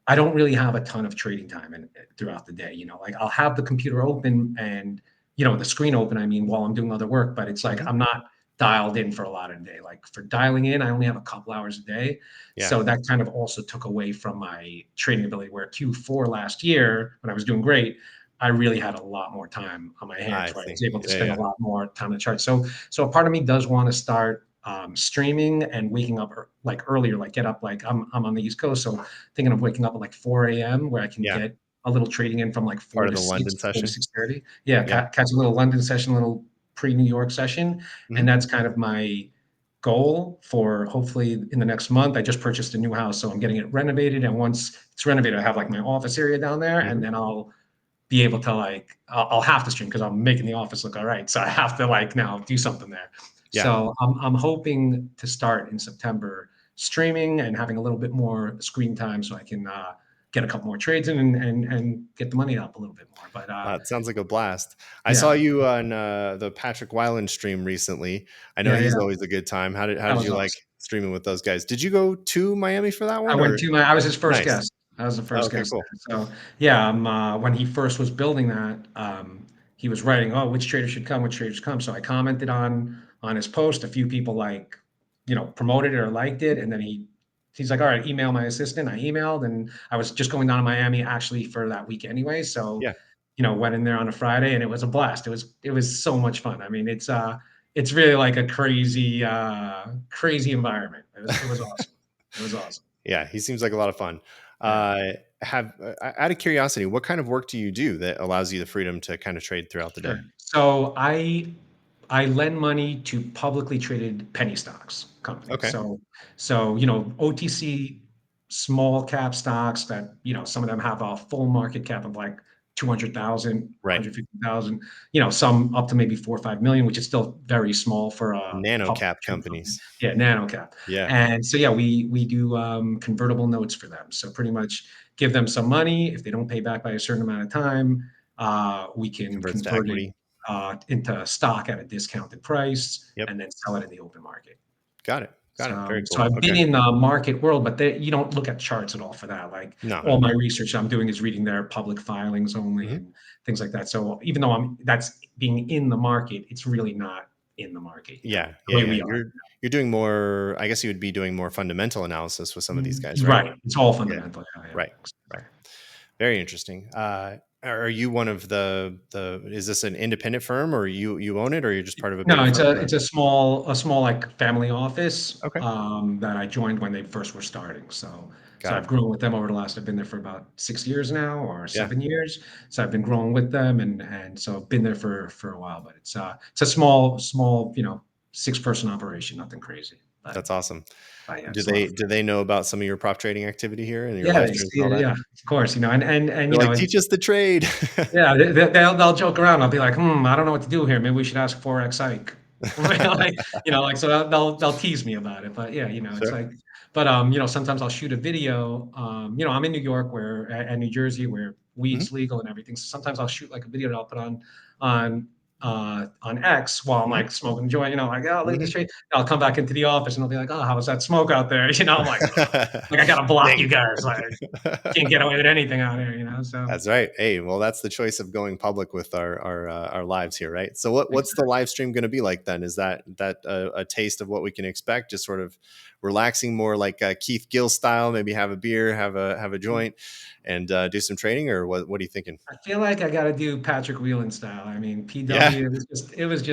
[SPEAKER 1] I don't really have a ton of trading time throughout the day. Like I'll have the computer open and the screen open. I mean, while I'm doing other work, but it's like
[SPEAKER 2] Hmm.
[SPEAKER 1] I'm not dialed in for a lot of the day. Like for dialing in, I only have a couple hours a day.
[SPEAKER 2] Yeah.
[SPEAKER 1] So that kind of also took away from my trading ability. Where Q4 last year, when I was doing great, I really had a lot more time on my hands
[SPEAKER 2] I
[SPEAKER 1] where I
[SPEAKER 2] see.
[SPEAKER 1] was able to
[SPEAKER 2] Yeah.
[SPEAKER 1] spend a
[SPEAKER 2] Yeah.
[SPEAKER 1] lot more time on the chart. So a part of me does want to start streaming and waking up like earlier, like get up, like I'm on the East Coast. So thinking of waking up at like 4 a.m. where I can
[SPEAKER 2] Yeah.
[SPEAKER 1] get a little trading in from like
[SPEAKER 2] Part
[SPEAKER 1] 4
[SPEAKER 2] of
[SPEAKER 1] to
[SPEAKER 2] the
[SPEAKER 1] 6,
[SPEAKER 2] London
[SPEAKER 1] 4 to
[SPEAKER 2] session.
[SPEAKER 1] 6:30. Yeah,
[SPEAKER 2] Yeah.
[SPEAKER 1] catch a little London session, a little pre-New York session. And
[SPEAKER 2] Hmm.
[SPEAKER 1] that's kind of my goal for hopefully in the next month. I just purchased a new house, so I'm getting it renovated. And once it's renovated, I have like my office area down there,
[SPEAKER 2] Hmm.
[SPEAKER 1] and then I'll be able to like I'll have to stream because I'm making the office look all right. So I have to like now do something there.
[SPEAKER 2] Yeah.
[SPEAKER 1] So I'm hoping to start in September streaming and having a little bit more screen time so I can get a couple more trades in and get the money up a little bit more. But
[SPEAKER 2] It sounds like a blast. I saw
[SPEAKER 1] yeah,
[SPEAKER 2] you on the Patrick Weiland stream recently. I know
[SPEAKER 1] yeah,
[SPEAKER 2] he's
[SPEAKER 1] yeah,
[SPEAKER 2] always a good time. How
[SPEAKER 1] that
[SPEAKER 2] did
[SPEAKER 1] was
[SPEAKER 2] you like
[SPEAKER 1] awesome.
[SPEAKER 2] streaming with those guys? Did you go to Miami for that one or
[SPEAKER 1] I was his first
[SPEAKER 2] nice?
[SPEAKER 1] guest. I was the
[SPEAKER 2] Oh,
[SPEAKER 1] first
[SPEAKER 2] okay,
[SPEAKER 1] guest
[SPEAKER 2] cool.
[SPEAKER 1] there. So yeah, when he first was building that, he was writing, "Oh, which traders should come? Which traders come?" So I commented on his post. A few people like, promoted it or liked it, and then he's like, "All right, email my assistant." I emailed, and I was just going down to Miami actually for that week anyway. So,
[SPEAKER 2] Yeah.
[SPEAKER 1] went in there on a Friday, and it was a blast. It was so much fun. I mean, it's really like a crazy environment. It was awesome. It was awesome.
[SPEAKER 2] Yeah, he seems like a lot of fun.
[SPEAKER 1] Yeah.
[SPEAKER 2] Have out of curiosity, what kind of work do you do that allows you the freedom to kind of trade throughout the day?
[SPEAKER 1] Sure. So I lend money to publicly traded penny stocks companies.
[SPEAKER 2] Okay.
[SPEAKER 1] So OTC small cap stocks that some of them have a full market cap of like 200,000,
[SPEAKER 2] Right.
[SPEAKER 1] 150,000. Some up to maybe 4 or 5 million, which is still very small for a
[SPEAKER 2] Nano
[SPEAKER 1] public
[SPEAKER 2] cap
[SPEAKER 1] traded company.
[SPEAKER 2] companies.
[SPEAKER 1] Yeah, nano cap.
[SPEAKER 2] Yeah.
[SPEAKER 1] And so yeah, we do convertible notes for them. So pretty much give them some money. If they don't pay back by a certain amount of time, we can
[SPEAKER 2] Converts to
[SPEAKER 1] convert it
[SPEAKER 2] equity.
[SPEAKER 1] into stock at a discounted price
[SPEAKER 2] Yep.
[SPEAKER 1] and then sell it in the open market.
[SPEAKER 2] Got it. Got it. Very
[SPEAKER 1] So
[SPEAKER 2] cool.
[SPEAKER 1] I've been
[SPEAKER 2] Okay.
[SPEAKER 1] in the market world, but you don't look at charts at all for that. Like
[SPEAKER 2] No, no,
[SPEAKER 1] all my
[SPEAKER 2] no.
[SPEAKER 1] research I'm doing is reading their public filings only
[SPEAKER 2] Mhm.
[SPEAKER 1] and things like that. So even though that's being in the market, it's really not in the market,
[SPEAKER 2] Yeah,
[SPEAKER 1] the
[SPEAKER 2] yeah,
[SPEAKER 1] way
[SPEAKER 2] yeah.
[SPEAKER 1] we are.
[SPEAKER 2] You're doing more. I guess you would be doing more fundamental analysis with some of these guys, right?
[SPEAKER 1] Right. It's all
[SPEAKER 2] Yeah,
[SPEAKER 1] fundamental. Yeah, yeah.
[SPEAKER 2] right, right. Very interesting. Are you one of the? Is this an independent firm, or you own it, or you're just part of a
[SPEAKER 1] No,
[SPEAKER 2] bigger
[SPEAKER 1] it's
[SPEAKER 2] firm?
[SPEAKER 1] a
[SPEAKER 2] Or
[SPEAKER 1] it's a small like family office
[SPEAKER 2] okay,
[SPEAKER 1] that I joined when they first were starting. So
[SPEAKER 2] got
[SPEAKER 1] I've
[SPEAKER 2] it.
[SPEAKER 1] grown with them over the last. I've been there for about 6 years now or
[SPEAKER 2] Yeah,
[SPEAKER 1] 7 years. So I've been growing with them and so I've been there for a while. But it's a small 6-person operation, nothing crazy. But
[SPEAKER 2] that's awesome.
[SPEAKER 1] yeah,
[SPEAKER 2] Do
[SPEAKER 1] it's a lot
[SPEAKER 2] they
[SPEAKER 1] of
[SPEAKER 2] do they know about some of your prop trading activity here and your
[SPEAKER 1] yeah,
[SPEAKER 2] live streams and all that?
[SPEAKER 1] yeah, of course, and
[SPEAKER 2] They're like, teach us the trade.
[SPEAKER 1] yeah, they'll joke around. I'll be like, I don't know what to do here. Maybe we should ask Forexike. Like, so they'll tease me about it. But yeah, it's
[SPEAKER 2] Sure.
[SPEAKER 1] like, but sometimes I'll shoot a video. I'm in New York and New Jersey where
[SPEAKER 2] Mhm.
[SPEAKER 1] weed's legal and everything. So sometimes I'll shoot like a video that I'll put on on X while I'm
[SPEAKER 2] Mhm.
[SPEAKER 1] like smoking a joint, like, oh, look at this
[SPEAKER 2] Mhm.
[SPEAKER 1] trade. I'll come back into the office and I'll be like, oh, how was that smoke out there? I'm like, I gotta block you
[SPEAKER 2] Dang.
[SPEAKER 1] guys. Like, can't get away with anything out here, So
[SPEAKER 2] That's right. Hey, well, that's the choice of going public with our lives here, right? So, what's the
[SPEAKER 1] exactly.
[SPEAKER 2] live stream going to be like then? Is that a taste of what we can expect? Just sort of relaxing, more like Keith Gill style. Maybe have a beer, have a joint, and do some trading, or what are you thinking?
[SPEAKER 1] I feel like I got to do Patrick Whelan style. I mean,
[SPEAKER 2] Yeah,
[SPEAKER 1] PW. It was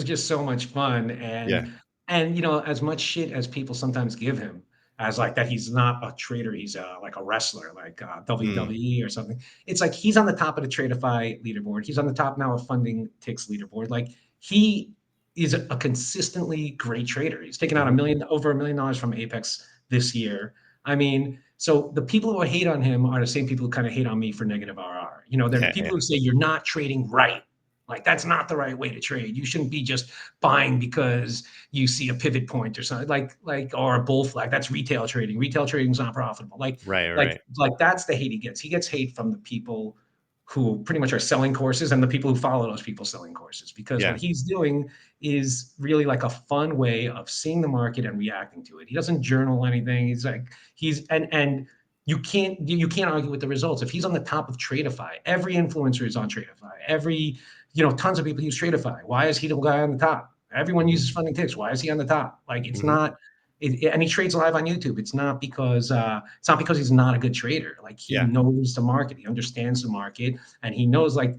[SPEAKER 1] just so much fun,
[SPEAKER 2] yeah,
[SPEAKER 1] and as much shit as people sometimes give him, as like that he's not a trader, he's like a wrestler, like
[SPEAKER 2] mm,
[SPEAKER 1] WWE or something. It's like he's on the top of the Tradeify leaderboard. He's on the top now of Funding Ticks leaderboard. Like he is a consistently great trader. He's taken out
[SPEAKER 2] hmm,
[SPEAKER 1] over $1 million from Apex this year. I mean, so the people who hate on him are the same people who kind of hate on me for negative RR. They're the
[SPEAKER 2] yeah,
[SPEAKER 1] people
[SPEAKER 2] yeah,
[SPEAKER 1] who say you're not trading right. Like that's not the right way to trade. You shouldn't be just buying because you see a pivot point or something like or a bull flag. That's retail trading. Retail trading is not profitable.
[SPEAKER 2] right, right,
[SPEAKER 1] Like that's the hate he gets. He gets hate from the people who pretty much are selling courses and the people who follow those people selling courses because
[SPEAKER 2] yeah,
[SPEAKER 1] what he's doing is really like a fun way of seeing the market and reacting to it. He doesn't journal anything. He's like he's and you can't argue with the results. If he's on the top of Tradeify, every influencer is on Tradeify. Tons of people use Tradeify. Why is he the guy on the top? Everyone
[SPEAKER 2] hmm,
[SPEAKER 1] uses funding ticks. Why is he on the top? Like it's
[SPEAKER 2] hmm,
[SPEAKER 1] not. And he trades live on YouTube. It's not because he's not a good trader. Like he
[SPEAKER 2] yeah,
[SPEAKER 1] knows the market, he understands the market, and he knows like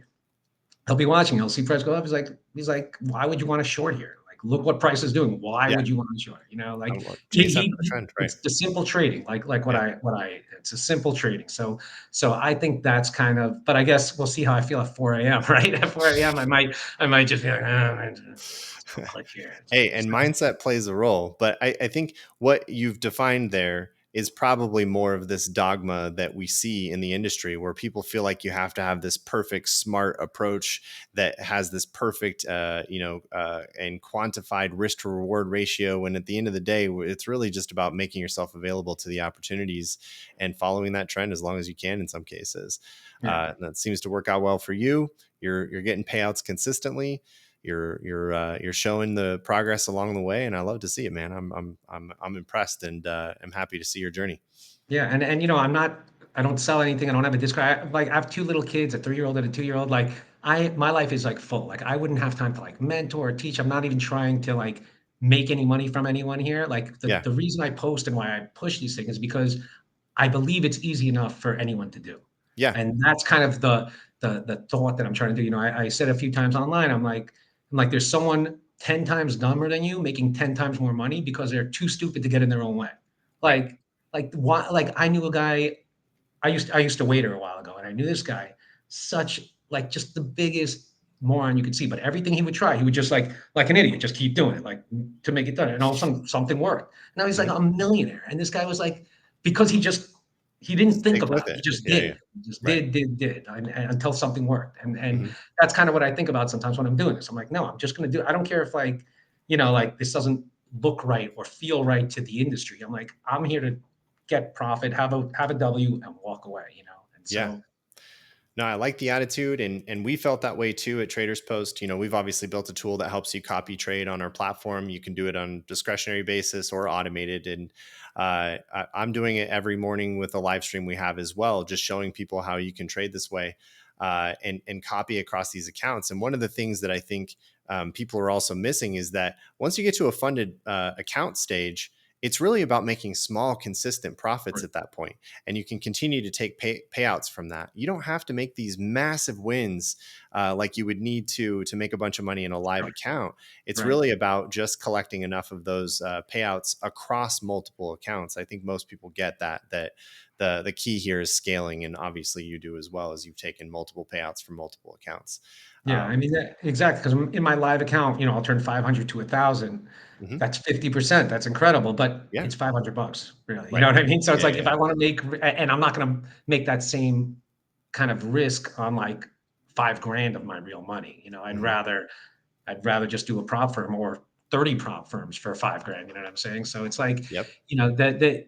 [SPEAKER 1] he'll be watching. He'll see price go up. He's like, why would you want to short here? Like, look what price is doing. Why
[SPEAKER 2] yeah.
[SPEAKER 1] would you want to short? Like
[SPEAKER 2] Chase after the trend, right?
[SPEAKER 1] it's the simple trading. Like
[SPEAKER 2] Yeah.
[SPEAKER 1] it's a simple trading. So I think that's kind of. But I guess we'll see how I feel at 4 a.m. Right at 4 a.m. I might just be like, let's go click here.
[SPEAKER 2] Hey, and mindset plays a role, but I think what you've defined there is probably more of this dogma that we see in the industry where people feel like you have to have this perfect smart approach that has this perfect and quantified risk to reward ratio, when at the end of the day it's really just about making yourself available to the opportunities and following that trend as long as you can in some cases.
[SPEAKER 1] Yeah.
[SPEAKER 2] And that seems to work out well for you. You're getting payouts consistently. You're showing the progress along the way, and I love to see it, man. I'm impressed, and I'm happy to see your journey.
[SPEAKER 1] Yeah, and I don't sell anything. I don't have a Discord. I have two little kids, a 3-year-old and a 2-year-old. Like my life is like full. Like I wouldn't have time to like mentor or teach. I'm not even trying to like make any money from anyone here. Like the,
[SPEAKER 2] Yeah,
[SPEAKER 1] the reason I post and why I push these things is because I believe it's easy enough for anyone to do.
[SPEAKER 2] yeah,
[SPEAKER 1] And that's kind of the thought that I'm trying to do. I said a few times online, I'm like, there's someone 10 times dumber than you making 10 times more money because they're too stupid to get in their own way.
[SPEAKER 2] right.
[SPEAKER 1] Like why I knew a guy I used to waiter a while ago, and I knew this guy, such like just the biggest moron you could see. But everything he would try, he would just like an idiot, just keep doing it, like to make it done. And all of a sudden something worked. Now he's like
[SPEAKER 2] Mhm.
[SPEAKER 1] a millionaire. And this guy was like, because he didn't think
[SPEAKER 2] Stick
[SPEAKER 1] about
[SPEAKER 2] with
[SPEAKER 1] it. He
[SPEAKER 2] it.
[SPEAKER 1] just
[SPEAKER 2] Yeah, yeah,
[SPEAKER 1] did. He just
[SPEAKER 2] right.
[SPEAKER 1] did and until something worked. And
[SPEAKER 2] Mhm.
[SPEAKER 1] that's kind of what I think about sometimes when I'm doing this. I'm like, no, I'm just gonna do it. I don't care if like this doesn't look right or feel right to the industry. I'm like, I'm here to get profit, have a W, and walk away. And
[SPEAKER 2] Yeah.
[SPEAKER 1] so
[SPEAKER 2] No, I like the attitude, and we felt that way too at TradersPost. We've obviously built a tool that helps you copy trade on our platform. You can do it on discretionary basis or automated, and I'm doing it every morning with a live stream we have as well, just showing people how you can trade this way and copy across these accounts. And one of the things that I think people are also missing is that once you get to a funded account stage, it's really about making small, consistent profits
[SPEAKER 1] right,
[SPEAKER 2] at that point, and you can continue to take payouts from that. You don't have to make these massive wins like you would need to make a bunch of money in a live account. It's
[SPEAKER 1] right.
[SPEAKER 2] really about just collecting enough of those payouts across multiple accounts. I think most people get that the key here is scaling, and obviously you do as well, as you've taken multiple payouts from multiple accounts.
[SPEAKER 1] Yeah, I mean exactly because in my live account, I'll turn 500 to 1,000.
[SPEAKER 2] Mhm.
[SPEAKER 1] That's 50%. That's incredible, but
[SPEAKER 2] Yeah,
[SPEAKER 1] it's $500, really. You know
[SPEAKER 2] right.
[SPEAKER 1] what I mean? So it's
[SPEAKER 2] Yeah,
[SPEAKER 1] like if
[SPEAKER 2] yeah.
[SPEAKER 1] I want to and I'm not going to make that same kind of risk on like 5 grand of my real money. I'd
[SPEAKER 2] Mhm.
[SPEAKER 1] rather I'd rather just do a prop firm or 30 prop firms for 5 grand. You know what I'm saying? So it's like,
[SPEAKER 2] Yep.
[SPEAKER 1] that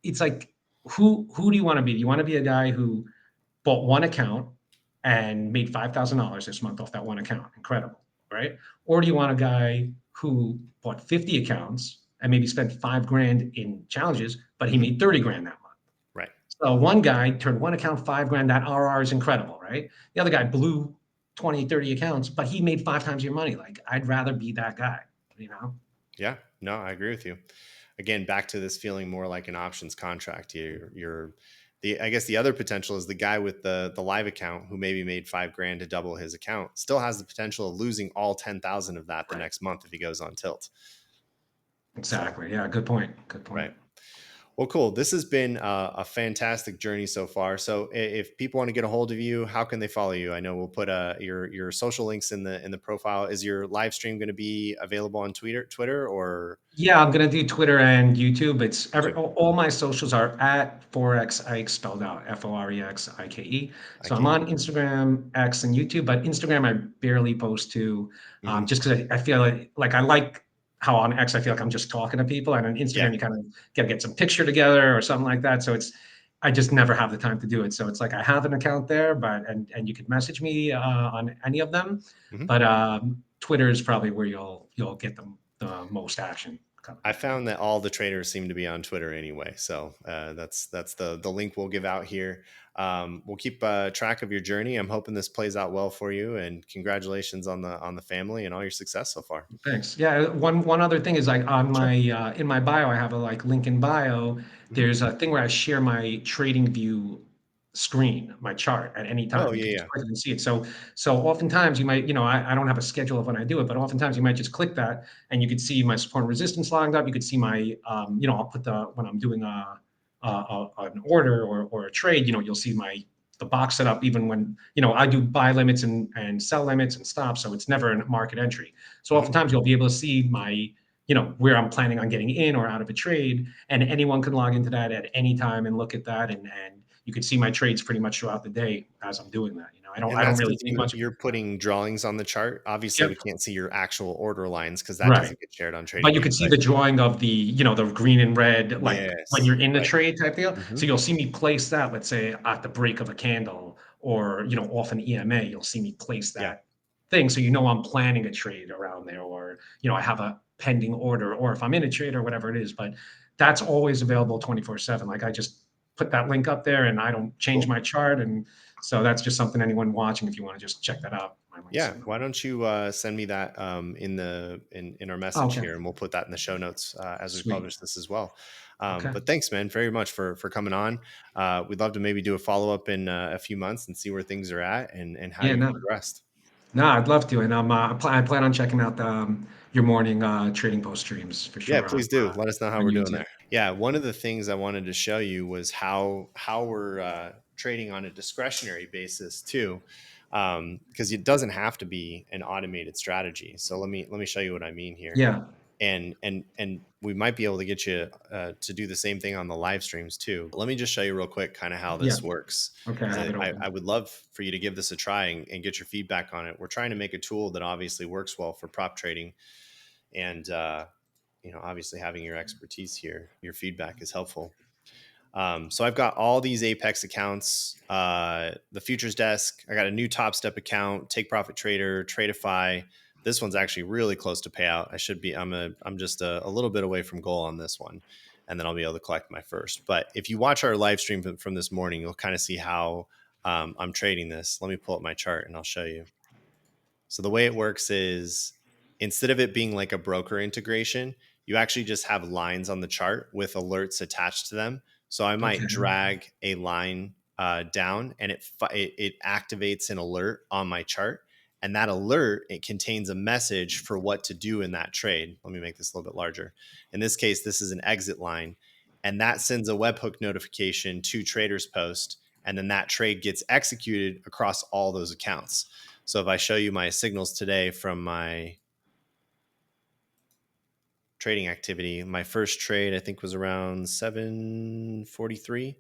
[SPEAKER 1] it's like, who do you want to be? Do you want to be a guy who bought one account and made $5,000 this month off that one account. Incredible, right? Or do you want a guy who bought 50 accounts and maybe spent 5 grand in challenges, but he
[SPEAKER 2] Mhm.
[SPEAKER 1] made 30 grand that month?
[SPEAKER 2] Right.
[SPEAKER 1] So one guy turned one account 5 grand. That RR is incredible, right? The other guy blew 20, 30 accounts, but he made 5 times your money. Like, I'd rather be that guy, you know?
[SPEAKER 2] Yeah, no, I agree with you. Again, back to this feeling more like an options contract. I guess the other potential is the guy with the live account who maybe made 5 grand to double his account still has the potential of losing all 10,000 of that the
[SPEAKER 1] Right.
[SPEAKER 2] next month if he goes on tilt. So,
[SPEAKER 1] Exactly. Yeah. Good point. Good point.
[SPEAKER 2] right. Well, cool. This has been a fantastic journey so far. So, if people want to get a hold of you, how can they follow you? I know we'll put your social links in the profile. Is your live stream going to be available on Twitter or
[SPEAKER 1] Yeah, I'm gonna do Twitter and YouTube. It's
[SPEAKER 2] YouTube?
[SPEAKER 1] all my socials are at Forexike, spelled out Forexike. So I'm
[SPEAKER 2] IKE?
[SPEAKER 1] on Instagram, X, and YouTube, but Instagram I barely post to,
[SPEAKER 2] Hmm.
[SPEAKER 1] just because I feel like I like how on X I feel like I'm just talking to people, and on
[SPEAKER 2] Yeah.
[SPEAKER 1] Instagram you kind of gotta get some picture together or something like that. So I just never have the time to do it. So it's like I have an account there, but and you can message me on any of them,
[SPEAKER 2] Hmm.
[SPEAKER 1] but Twitter is probably where you'll get the most action coming
[SPEAKER 2] I
[SPEAKER 1] in.
[SPEAKER 2] found that all the traders seem to be on Twitter anyway, so that's the link we'll give out here. We'll keep track of your journey. I'm hoping this plays out well for you, and congratulations on the family and all your success so far.
[SPEAKER 1] Thanks. Yeah, one other thing is like on
[SPEAKER 2] Sure.
[SPEAKER 1] my in my bio, I have a like link in bio.
[SPEAKER 2] Mhm.
[SPEAKER 1] There's a thing where I share my TradingView screen, my chart at any
[SPEAKER 2] Oh
[SPEAKER 1] time. You
[SPEAKER 2] yeah,
[SPEAKER 1] can just
[SPEAKER 2] yeah.
[SPEAKER 1] click it and see it. So oftentimes you might, I don't have a schedule of when I do it, but oftentimes you might just click that and you could see my support and resistance lined up. You could see my I'll put the when I'm doing an order or a trade, you'll see the box set up even when, I do buy limits and sell limits and stops. So it's never a market entry. So
[SPEAKER 2] Mhm.
[SPEAKER 1] oftentimes you'll be able to see where I'm planning on getting in or out of a trade, and anyone can log into that at any time and look at that, and you can see my trades pretty much throughout the day as I'm doing that.
[SPEAKER 2] And
[SPEAKER 1] I don't
[SPEAKER 2] that's
[SPEAKER 1] really
[SPEAKER 2] because
[SPEAKER 1] think much of
[SPEAKER 2] you're
[SPEAKER 1] it.
[SPEAKER 2] putting drawings on the chart. Obviously,
[SPEAKER 1] Yep.
[SPEAKER 2] we can't see your actual order lines because that
[SPEAKER 1] Right.
[SPEAKER 2] doesn't get shared on
[SPEAKER 1] But you
[SPEAKER 2] TradingView.
[SPEAKER 1] can see
[SPEAKER 2] But
[SPEAKER 1] the drawing of the green and red, like when
[SPEAKER 2] yes,
[SPEAKER 1] you're in the
[SPEAKER 2] right.
[SPEAKER 1] trade type deal.
[SPEAKER 2] Hmm.
[SPEAKER 1] So you'll see me place that, let's say at the break of a candle or, off an EMA, you'll see me place
[SPEAKER 2] Yeah.
[SPEAKER 1] that thing. So I'm planning a trade around there, or, I have a pending order, or if I'm in a trade or whatever it is. But that's always available 24/7. Like, I just put that link up there and I don't change
[SPEAKER 2] Cool.
[SPEAKER 1] my chart. And so that's just something anyone watching, if you want to just check that out, my links
[SPEAKER 2] Yeah,
[SPEAKER 1] in.
[SPEAKER 2] why don't you send me that in our
[SPEAKER 1] Oh,
[SPEAKER 2] message
[SPEAKER 1] okay.
[SPEAKER 2] here, and we'll put that in the show notes as we
[SPEAKER 1] Sweet.
[SPEAKER 2] publish this as well.
[SPEAKER 1] Okay.
[SPEAKER 2] But thanks, man, very much for coming on. We'd love to maybe do a follow up in a few months and see where things are at and how
[SPEAKER 1] Yeah,
[SPEAKER 2] you've
[SPEAKER 1] no.
[SPEAKER 2] progressed.
[SPEAKER 1] No, I'd love to, and I plan on checking out your morning trading post streams for
[SPEAKER 2] Yeah,
[SPEAKER 1] sure
[SPEAKER 2] please do. Let us know how
[SPEAKER 1] on
[SPEAKER 2] we're doing
[SPEAKER 1] YouTube.
[SPEAKER 2] there. Yeah, one of the things I wanted to show you was how we're trading on a discretionary basis too, because it doesn't have to be an automated strategy. So let me show you what I mean here.
[SPEAKER 1] Yeah,
[SPEAKER 2] And we might be able to get you to do the same thing on the live streams too. Let me just show you real quick kind of how
[SPEAKER 1] yeah.
[SPEAKER 2] this works,
[SPEAKER 1] Okay, I have
[SPEAKER 2] because
[SPEAKER 1] it
[SPEAKER 2] I
[SPEAKER 1] open.
[SPEAKER 2] would love for you to give this a try and get your feedback on it. We're trying to make a tool that obviously works well for prop trading, and obviously having your expertise here, your feedback is helpful. So I've got all these Apex accounts, the futures desk. I got a new Top Step account, Take Profit Trader, Tradeify. This one's actually really close to payout. I'm just a little bit away from goal on this one, and then I'll be able to collect my first. But if you watch our live stream from this morning, you'll kind of see how I'm trading this. Let me pull up my chart and I'll show you. So the way it works is, instead of it being like a broker integration, you actually just have lines on the chart with alerts attached to them. So I
[SPEAKER 1] Okay,
[SPEAKER 2] might drag a line down, and it activates an alert on my chart. And that alert, it contains a message for what to do in that trade. Let me make this a little bit larger. In this case, this is an exit line, and that sends a webhook notification to TradersPost, and then that trade gets executed across all those accounts. So if I show you my signals today from my trading activity, my first trade I think was around 7:43.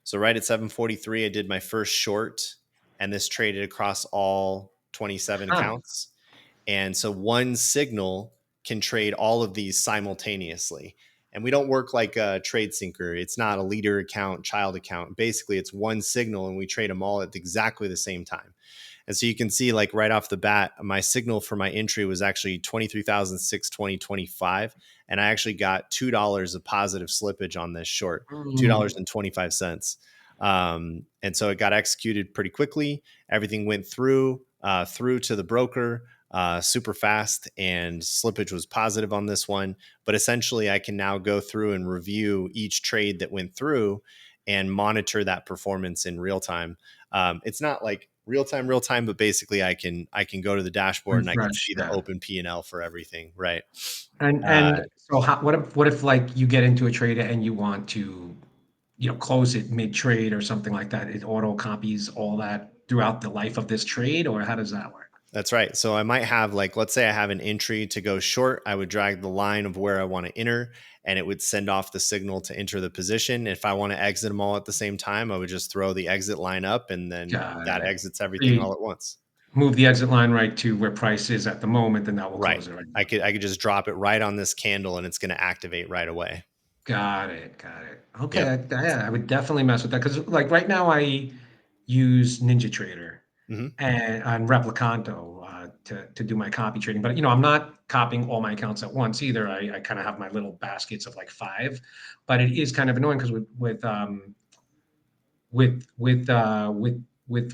[SPEAKER 2] So right at 7:43, I did my first short, and this traded across all 27
[SPEAKER 1] huh.
[SPEAKER 2] accounts. And so one signal can trade all of these simultaneously. And we don't work like a trade syncer. It's not a leader account, child account. Basically, it's one signal and we trade them all at exactly the same time. And so you can see, like right off the bat, my signal for my entry was actually 23,620.25. And I actually got $2 of positive slippage on this short, $2.25. And so it got executed pretty quickly. Everything went through to the broker super fast, and slippage was positive on this one. But essentially, I can now go through and review each trade that went through and monitor that performance in real time. It's not like real time, but basically I can go to the dashboard and I can see the open P&L for everything. Right.
[SPEAKER 1] And so what if like you get into a trade and you want to, close it mid trade or something like that? It auto copies all that throughout the life of this trade, or how does that work?
[SPEAKER 2] That's right. So I might have, like, let's say I have an entry to go short. I would drag the line of where I want to enter, and it would send off the signal to enter the position. If I want to exit them all at the same time, I would just throw the exit line up, and then that exits everything all at once.
[SPEAKER 1] Move the exit line right to where price is at the moment, and that will close it right now.
[SPEAKER 2] I could just drop it right on this candle, and it's going to activate right away.
[SPEAKER 1] Got it. Okay, yep. I would definitely mess with that, because like right now I use NinjaTrader and on Replicanto to do my copy trading. But I'm not copying all my accounts at once either. I kind of have my little baskets of like 5, but it is kind of annoying because with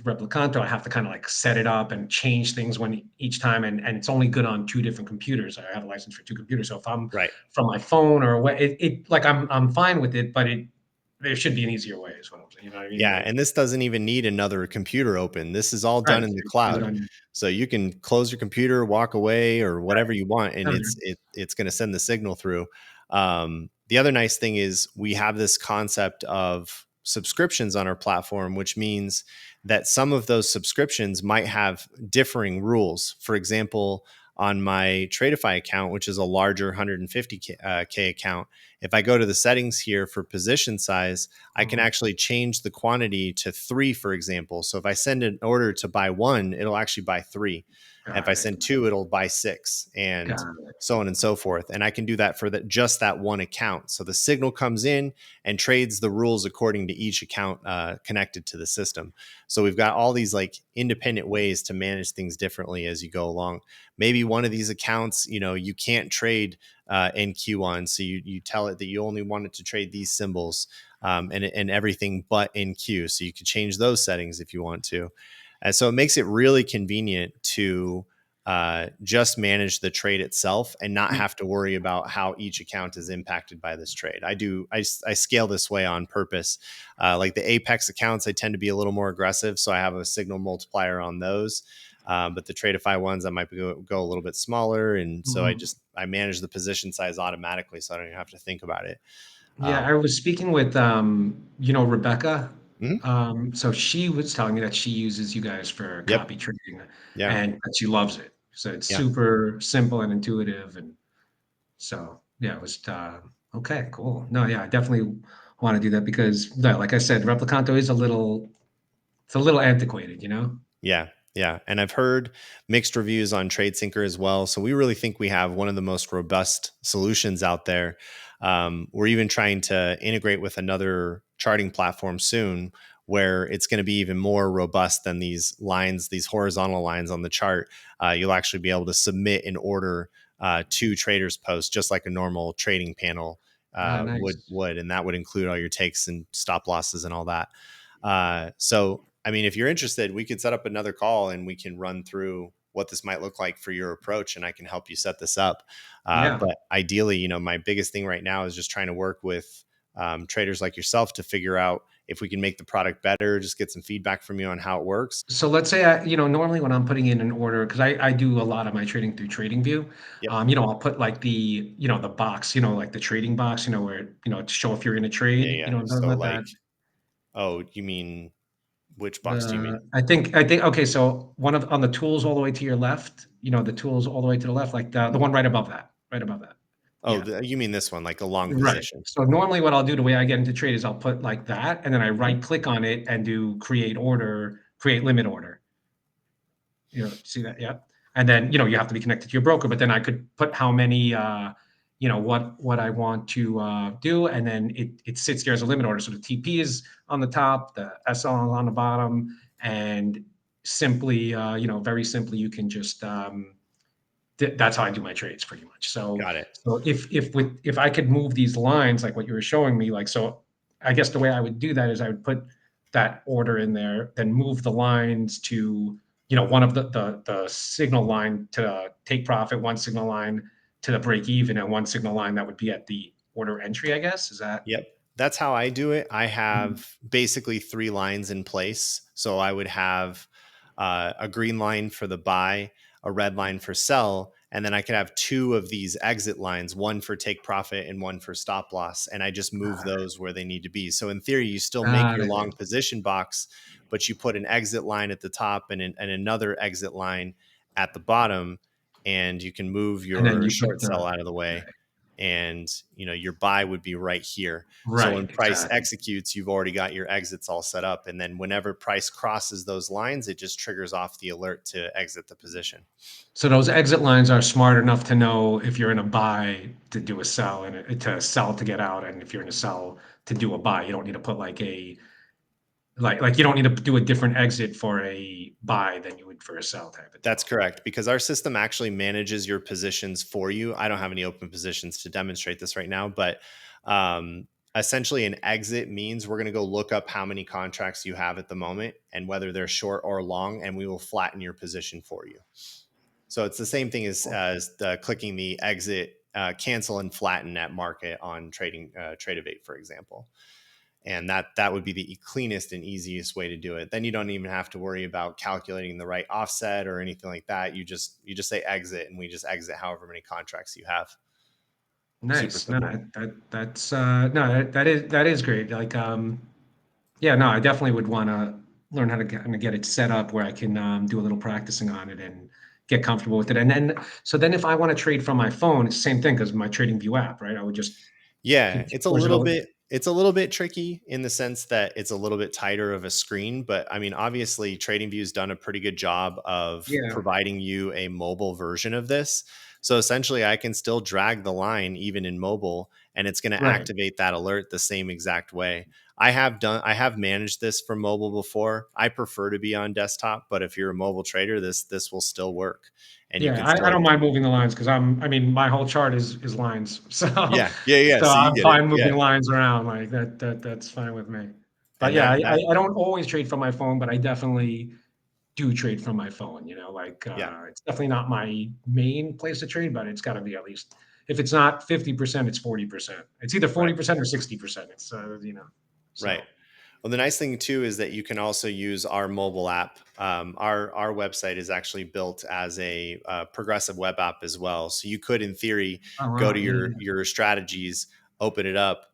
[SPEAKER 1] Replicanto, I have to kind of like set it up and change things each time, and it's only good on 2 different computers. I have a license for 2 computers, so if I'm from my phone or what, it like I'm fine with it, but there should be an easier way, is what I'm saying. You know what I mean?
[SPEAKER 2] Yeah, and this doesn't even need another computer open. This is all done in the cloud, so you can close your computer, walk away, or whatever you want, and it's going to send the signal through. The other nice thing is we have this concept of subscriptions on our platform, which means that some of those subscriptions might have differing rules. For example, on my Tradify account, which is a larger 150K account, if I go to the settings here for position size, I can actually change the quantity to 3, for example. So if I send an order to buy 1, it'll actually buy 3. And if I send 2, it'll buy 6, and so on and so forth. And I can do that for just that one account. So the signal comes in and trades the rules according to each account connected to the system. So we've got all these like independent ways to manage things differently as you go along. Maybe one of these accounts, you can't trade NQ on, so you tell it that you only want it to trade these symbols and everything but NQ. So you can change those settings if you want to. And so it makes it really convenient to just manage the trade itself and not have to worry about how each account is impacted by this trade. I scale this way on purpose. Like the Apex accounts, I tend to be a little more aggressive, so I have a signal multiplier on those. But the Tradify ones, I might go a little bit smaller, and so I manage the position size automatically, so I don't even have to think about it.
[SPEAKER 1] I was speaking with Rebecca. So she was telling me that she uses you guys for copy trading, and that she loves it. So it's super simple and intuitive, and so it was okay, cool. No, I definitely want to do that, because like I said, Replicanto is a little antiquated,
[SPEAKER 2] Yeah. And I've heard mixed reviews on TradeSyncer as well. So we really think we have one of the most robust solutions out there. We're even trying to integrate with another charting platform soon, where it's going to be even more robust than these lines, these horizontal lines on the chart. You'll actually be able to submit an order to TradersPost, just like a normal trading panel
[SPEAKER 1] nice.
[SPEAKER 2] would. And that would include all your takes and stop losses and all that. So, I mean, if you're interested, we could set up another call and we can run through what this might look like for your approach, and I can help you set this up. But ideally, my biggest thing right now is just trying to work with traders like yourself to figure out if we can make the product better, just get some feedback from you on how it works.
[SPEAKER 1] So let's say normally when I'm putting in an order, because I do a lot of my trading through TradingView, I'll put like the box, like the trading box, where to show if you're in a trade,
[SPEAKER 2] So like, oh, you mean which box do you mean?
[SPEAKER 1] I think okay. So on the tools all the way to your left, the tools all the way to the left, like the one right above that,
[SPEAKER 2] Oh, you mean this one, like a long position.
[SPEAKER 1] So normally what I'll do, the way I get into trade, is I'll put like that, and then I right click on it and do create limit order. See that? Yeah. And then, you have to be connected to your broker, but then I could put how many what I want to do, and then it sits there as a limit order. So the TP is on the top, the SL is on the bottom, and simply, very simply, you can just that's how I do my trades pretty much. So
[SPEAKER 2] Got it.
[SPEAKER 1] so if I could move these lines like what you were showing me, like so, I guess the way I would do that is I would put that order in there, then move the lines to one of the signal line to take profit, one signal line to the break even, and one signal line that would be at the order entry. I guess is that.
[SPEAKER 2] Yep. That's how I do it. I
[SPEAKER 1] Mhm.
[SPEAKER 2] have basically 3 lines in place. So I would have a green line for the buy, a red line for sell, and then I could have 2 of these exit lines, one for take profit and one for stop loss. And I just move
[SPEAKER 1] Got it.
[SPEAKER 2] those where they need to be. So in theory, you still make
[SPEAKER 1] Got
[SPEAKER 2] your
[SPEAKER 1] it.
[SPEAKER 2] long position box, but you put an exit line at the top and another exit line at the bottom, and you can move
[SPEAKER 1] And then
[SPEAKER 2] your
[SPEAKER 1] you put
[SPEAKER 2] short
[SPEAKER 1] the
[SPEAKER 2] sell out of the way,
[SPEAKER 1] okay.
[SPEAKER 2] and your buy would be right here. So
[SPEAKER 1] Right,
[SPEAKER 2] when price
[SPEAKER 1] exactly.
[SPEAKER 2] executes, you've already got your exits all set up, and then whenever price crosses those lines, it just triggers off the alert to exit the position.
[SPEAKER 1] So those exit lines are smart enough to know if you're in a buy to do a sell and to sell to get out, and if you're in a sell to do a buy. You don't need to put like you don't need to do a different exit for a buy than you would for a sell type of
[SPEAKER 2] That's
[SPEAKER 1] deal.
[SPEAKER 2] correct, because our system actually manages your positions for you. I don't have any open positions to demonstrate this right now, but um, essentially an exit means we're going to go look up how many contracts you have at the moment and whether they're short or long, and we will flatten your position for you. So it's the same thing as clicking the exit, cancel and flatten at market on Tradeovate, for example. And that would be the cleanest and easiest way to do it. Then you don't even have to worry about calculating the right offset or anything like that. You just say exit, and we just exit however many contracts you have. Super
[SPEAKER 1] Nice. No,
[SPEAKER 2] simple.
[SPEAKER 1] that's no, that is great. Like yeah, no, I definitely would want to learn how to get it set up where I can do a little practicing on it and get comfortable with it. And then so then if I want to trade from my phone, it's the same thing because my TradingView app, right? I would just
[SPEAKER 2] Yeah, it's a
[SPEAKER 1] push it
[SPEAKER 2] little
[SPEAKER 1] over.
[SPEAKER 2] bit it's a little bit tricky in the sense that it's a little bit tighter of a screen, but I mean, obviously TradingView's done a pretty good job of
[SPEAKER 1] Yeah,
[SPEAKER 2] providing you a mobile version of this. So essentially I can still drag the line even in mobile, and it's going to
[SPEAKER 1] right.
[SPEAKER 2] activate that alert the same exact way. I have managed this for mobile before. I prefer to be on desktop, but if you're a mobile trader, this will still work, and you
[SPEAKER 1] Yeah,
[SPEAKER 2] can
[SPEAKER 1] I
[SPEAKER 2] still.
[SPEAKER 1] don't mind moving the lines because I mean, my whole chart is lines, so
[SPEAKER 2] Yeah, yeah, yeah.
[SPEAKER 1] so
[SPEAKER 2] So you
[SPEAKER 1] I'm
[SPEAKER 2] get it.
[SPEAKER 1] fine
[SPEAKER 2] Yeah.
[SPEAKER 1] moving lines around like that's fine with me. But
[SPEAKER 2] And
[SPEAKER 1] yeah,
[SPEAKER 2] that
[SPEAKER 1] I,
[SPEAKER 2] that
[SPEAKER 1] I I don't always trade from my phone, but I definitely do trade from my phone. Like
[SPEAKER 2] yeah,
[SPEAKER 1] it's definitely not my main place to trade, but it's got to be at least if it's not 50%, it's 40%. It's either
[SPEAKER 2] right.
[SPEAKER 1] 40% or 60%. It's
[SPEAKER 2] Right.
[SPEAKER 1] so
[SPEAKER 2] Well, the nice thing too is that you can also use our mobile app. Our website is actually built as a progressive web app as well. So you could, in theory,
[SPEAKER 1] oh
[SPEAKER 2] go
[SPEAKER 1] wow,
[SPEAKER 2] to
[SPEAKER 1] yeah,
[SPEAKER 2] your strategies, open it up,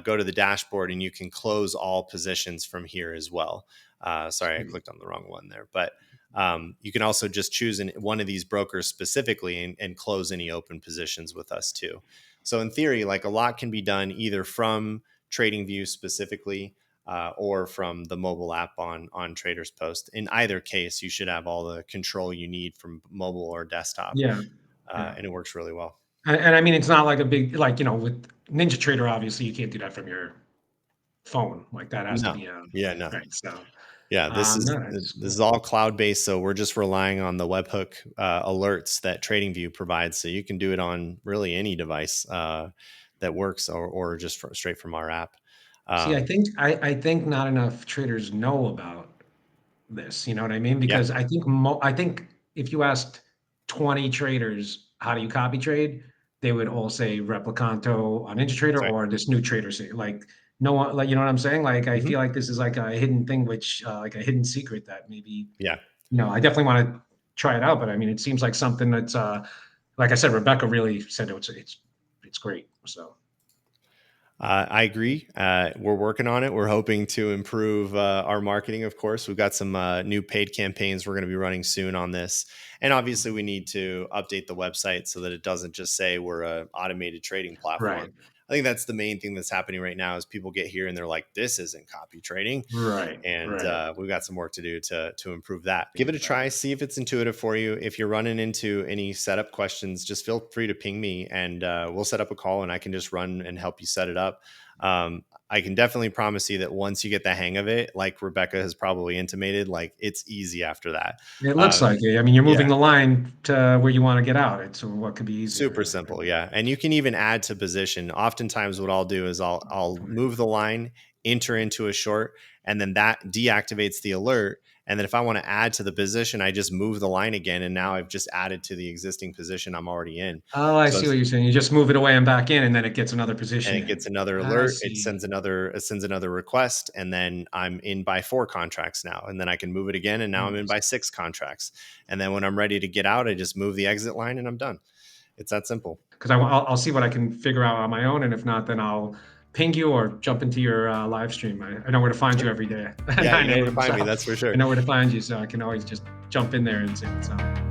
[SPEAKER 2] go to the dashboard, and you can close all positions from here as well. Sorry, I
[SPEAKER 1] sweet.
[SPEAKER 2] clicked on the wrong one there, but you can also just choose one of these brokers specifically and close any open positions with us too. So in theory, like a lot can be done either from TradingView specifically, or from the mobile app on TradersPost. In either case, you should have all the control you need from mobile or desktop,
[SPEAKER 1] Yeah, yeah.
[SPEAKER 2] and it works really well.
[SPEAKER 1] And I mean, it's not like a big like with Ninja Trader. Obviously, you can't do that from your phone. Like that has to
[SPEAKER 2] No,
[SPEAKER 1] be
[SPEAKER 2] yeah, no,
[SPEAKER 1] right. So
[SPEAKER 2] yeah. This is
[SPEAKER 1] no, that's
[SPEAKER 2] this is
[SPEAKER 1] cool.
[SPEAKER 2] all cloud based, so we're just relying on the webhook alerts that TradingView provides. So you can do it on really any device that works, or just straight from our app.
[SPEAKER 1] See, I
[SPEAKER 2] Um,
[SPEAKER 1] think I think not enough traders know about this. You know what I mean?
[SPEAKER 2] yeah,
[SPEAKER 1] Because I think if you asked 20 traders how do you copy trade, they would all say Replicanto on
[SPEAKER 2] that's
[SPEAKER 1] NinjaTrader
[SPEAKER 2] right.
[SPEAKER 1] or this new trader say like no one like you know what I'm saying? Like I
[SPEAKER 2] Hmm.
[SPEAKER 1] feel like this is like a hidden thing, which like a hidden secret that maybe
[SPEAKER 2] Yeah.
[SPEAKER 1] I definitely want to try it out. But I mean, it seems like something that's like I said, Rebecca really said it's great. So
[SPEAKER 2] I agree. We're working on it. We're hoping to improve our marketing, of course. We've got some new paid campaigns we're going to be running soon on this. And obviously, we need to update the website so that it doesn't just say we're an automated trading
[SPEAKER 1] right.
[SPEAKER 2] platform. I think that's the main thing that's happening right now is people get here and they're like, this isn't copy trading.
[SPEAKER 1] Right.
[SPEAKER 2] And
[SPEAKER 1] Right.
[SPEAKER 2] we've got some work to do to improve that. Give it a try, see if it's intuitive for you. If you're running into any setup questions, just feel free to ping me and we'll set up a call and I can just run and help you set it up. I can definitely promise you that once you get the hang of it, like Rebecca has probably intimated, like it's easy after that.
[SPEAKER 1] It looks like it. I mean, you're moving
[SPEAKER 2] Yeah.
[SPEAKER 1] the line to where you want to get out. It's what could be easier.
[SPEAKER 2] Super simple, yeah. And you can even add to position. Oftentimes what I'll do is I'll move the line, enter into a short, and then that deactivates the alert. And then if I want to add to the position, I just move the line again. And now I've just added to the existing position I'm already in.
[SPEAKER 1] Oh, I
[SPEAKER 2] So
[SPEAKER 1] see what you're saying. You just move it away and back in, and then it gets another position
[SPEAKER 2] and it
[SPEAKER 1] in.
[SPEAKER 2] gets another
[SPEAKER 1] I
[SPEAKER 2] alert.
[SPEAKER 1] see.
[SPEAKER 2] It sends another request, and then I'm in by 4 contracts now. And then I can move it again, and now I'm in by 6 contracts. And then when I'm ready to get out, I just move the exit line and I'm done. It's that simple.
[SPEAKER 1] Because I'll see what I can figure out on my own, and if not, then I'll ping you or jump into your live stream. I know where to find you every day.
[SPEAKER 2] Yeah, you know where to find me. That's for sure.
[SPEAKER 1] I know where to find you, so I can always just jump in there and see what's up.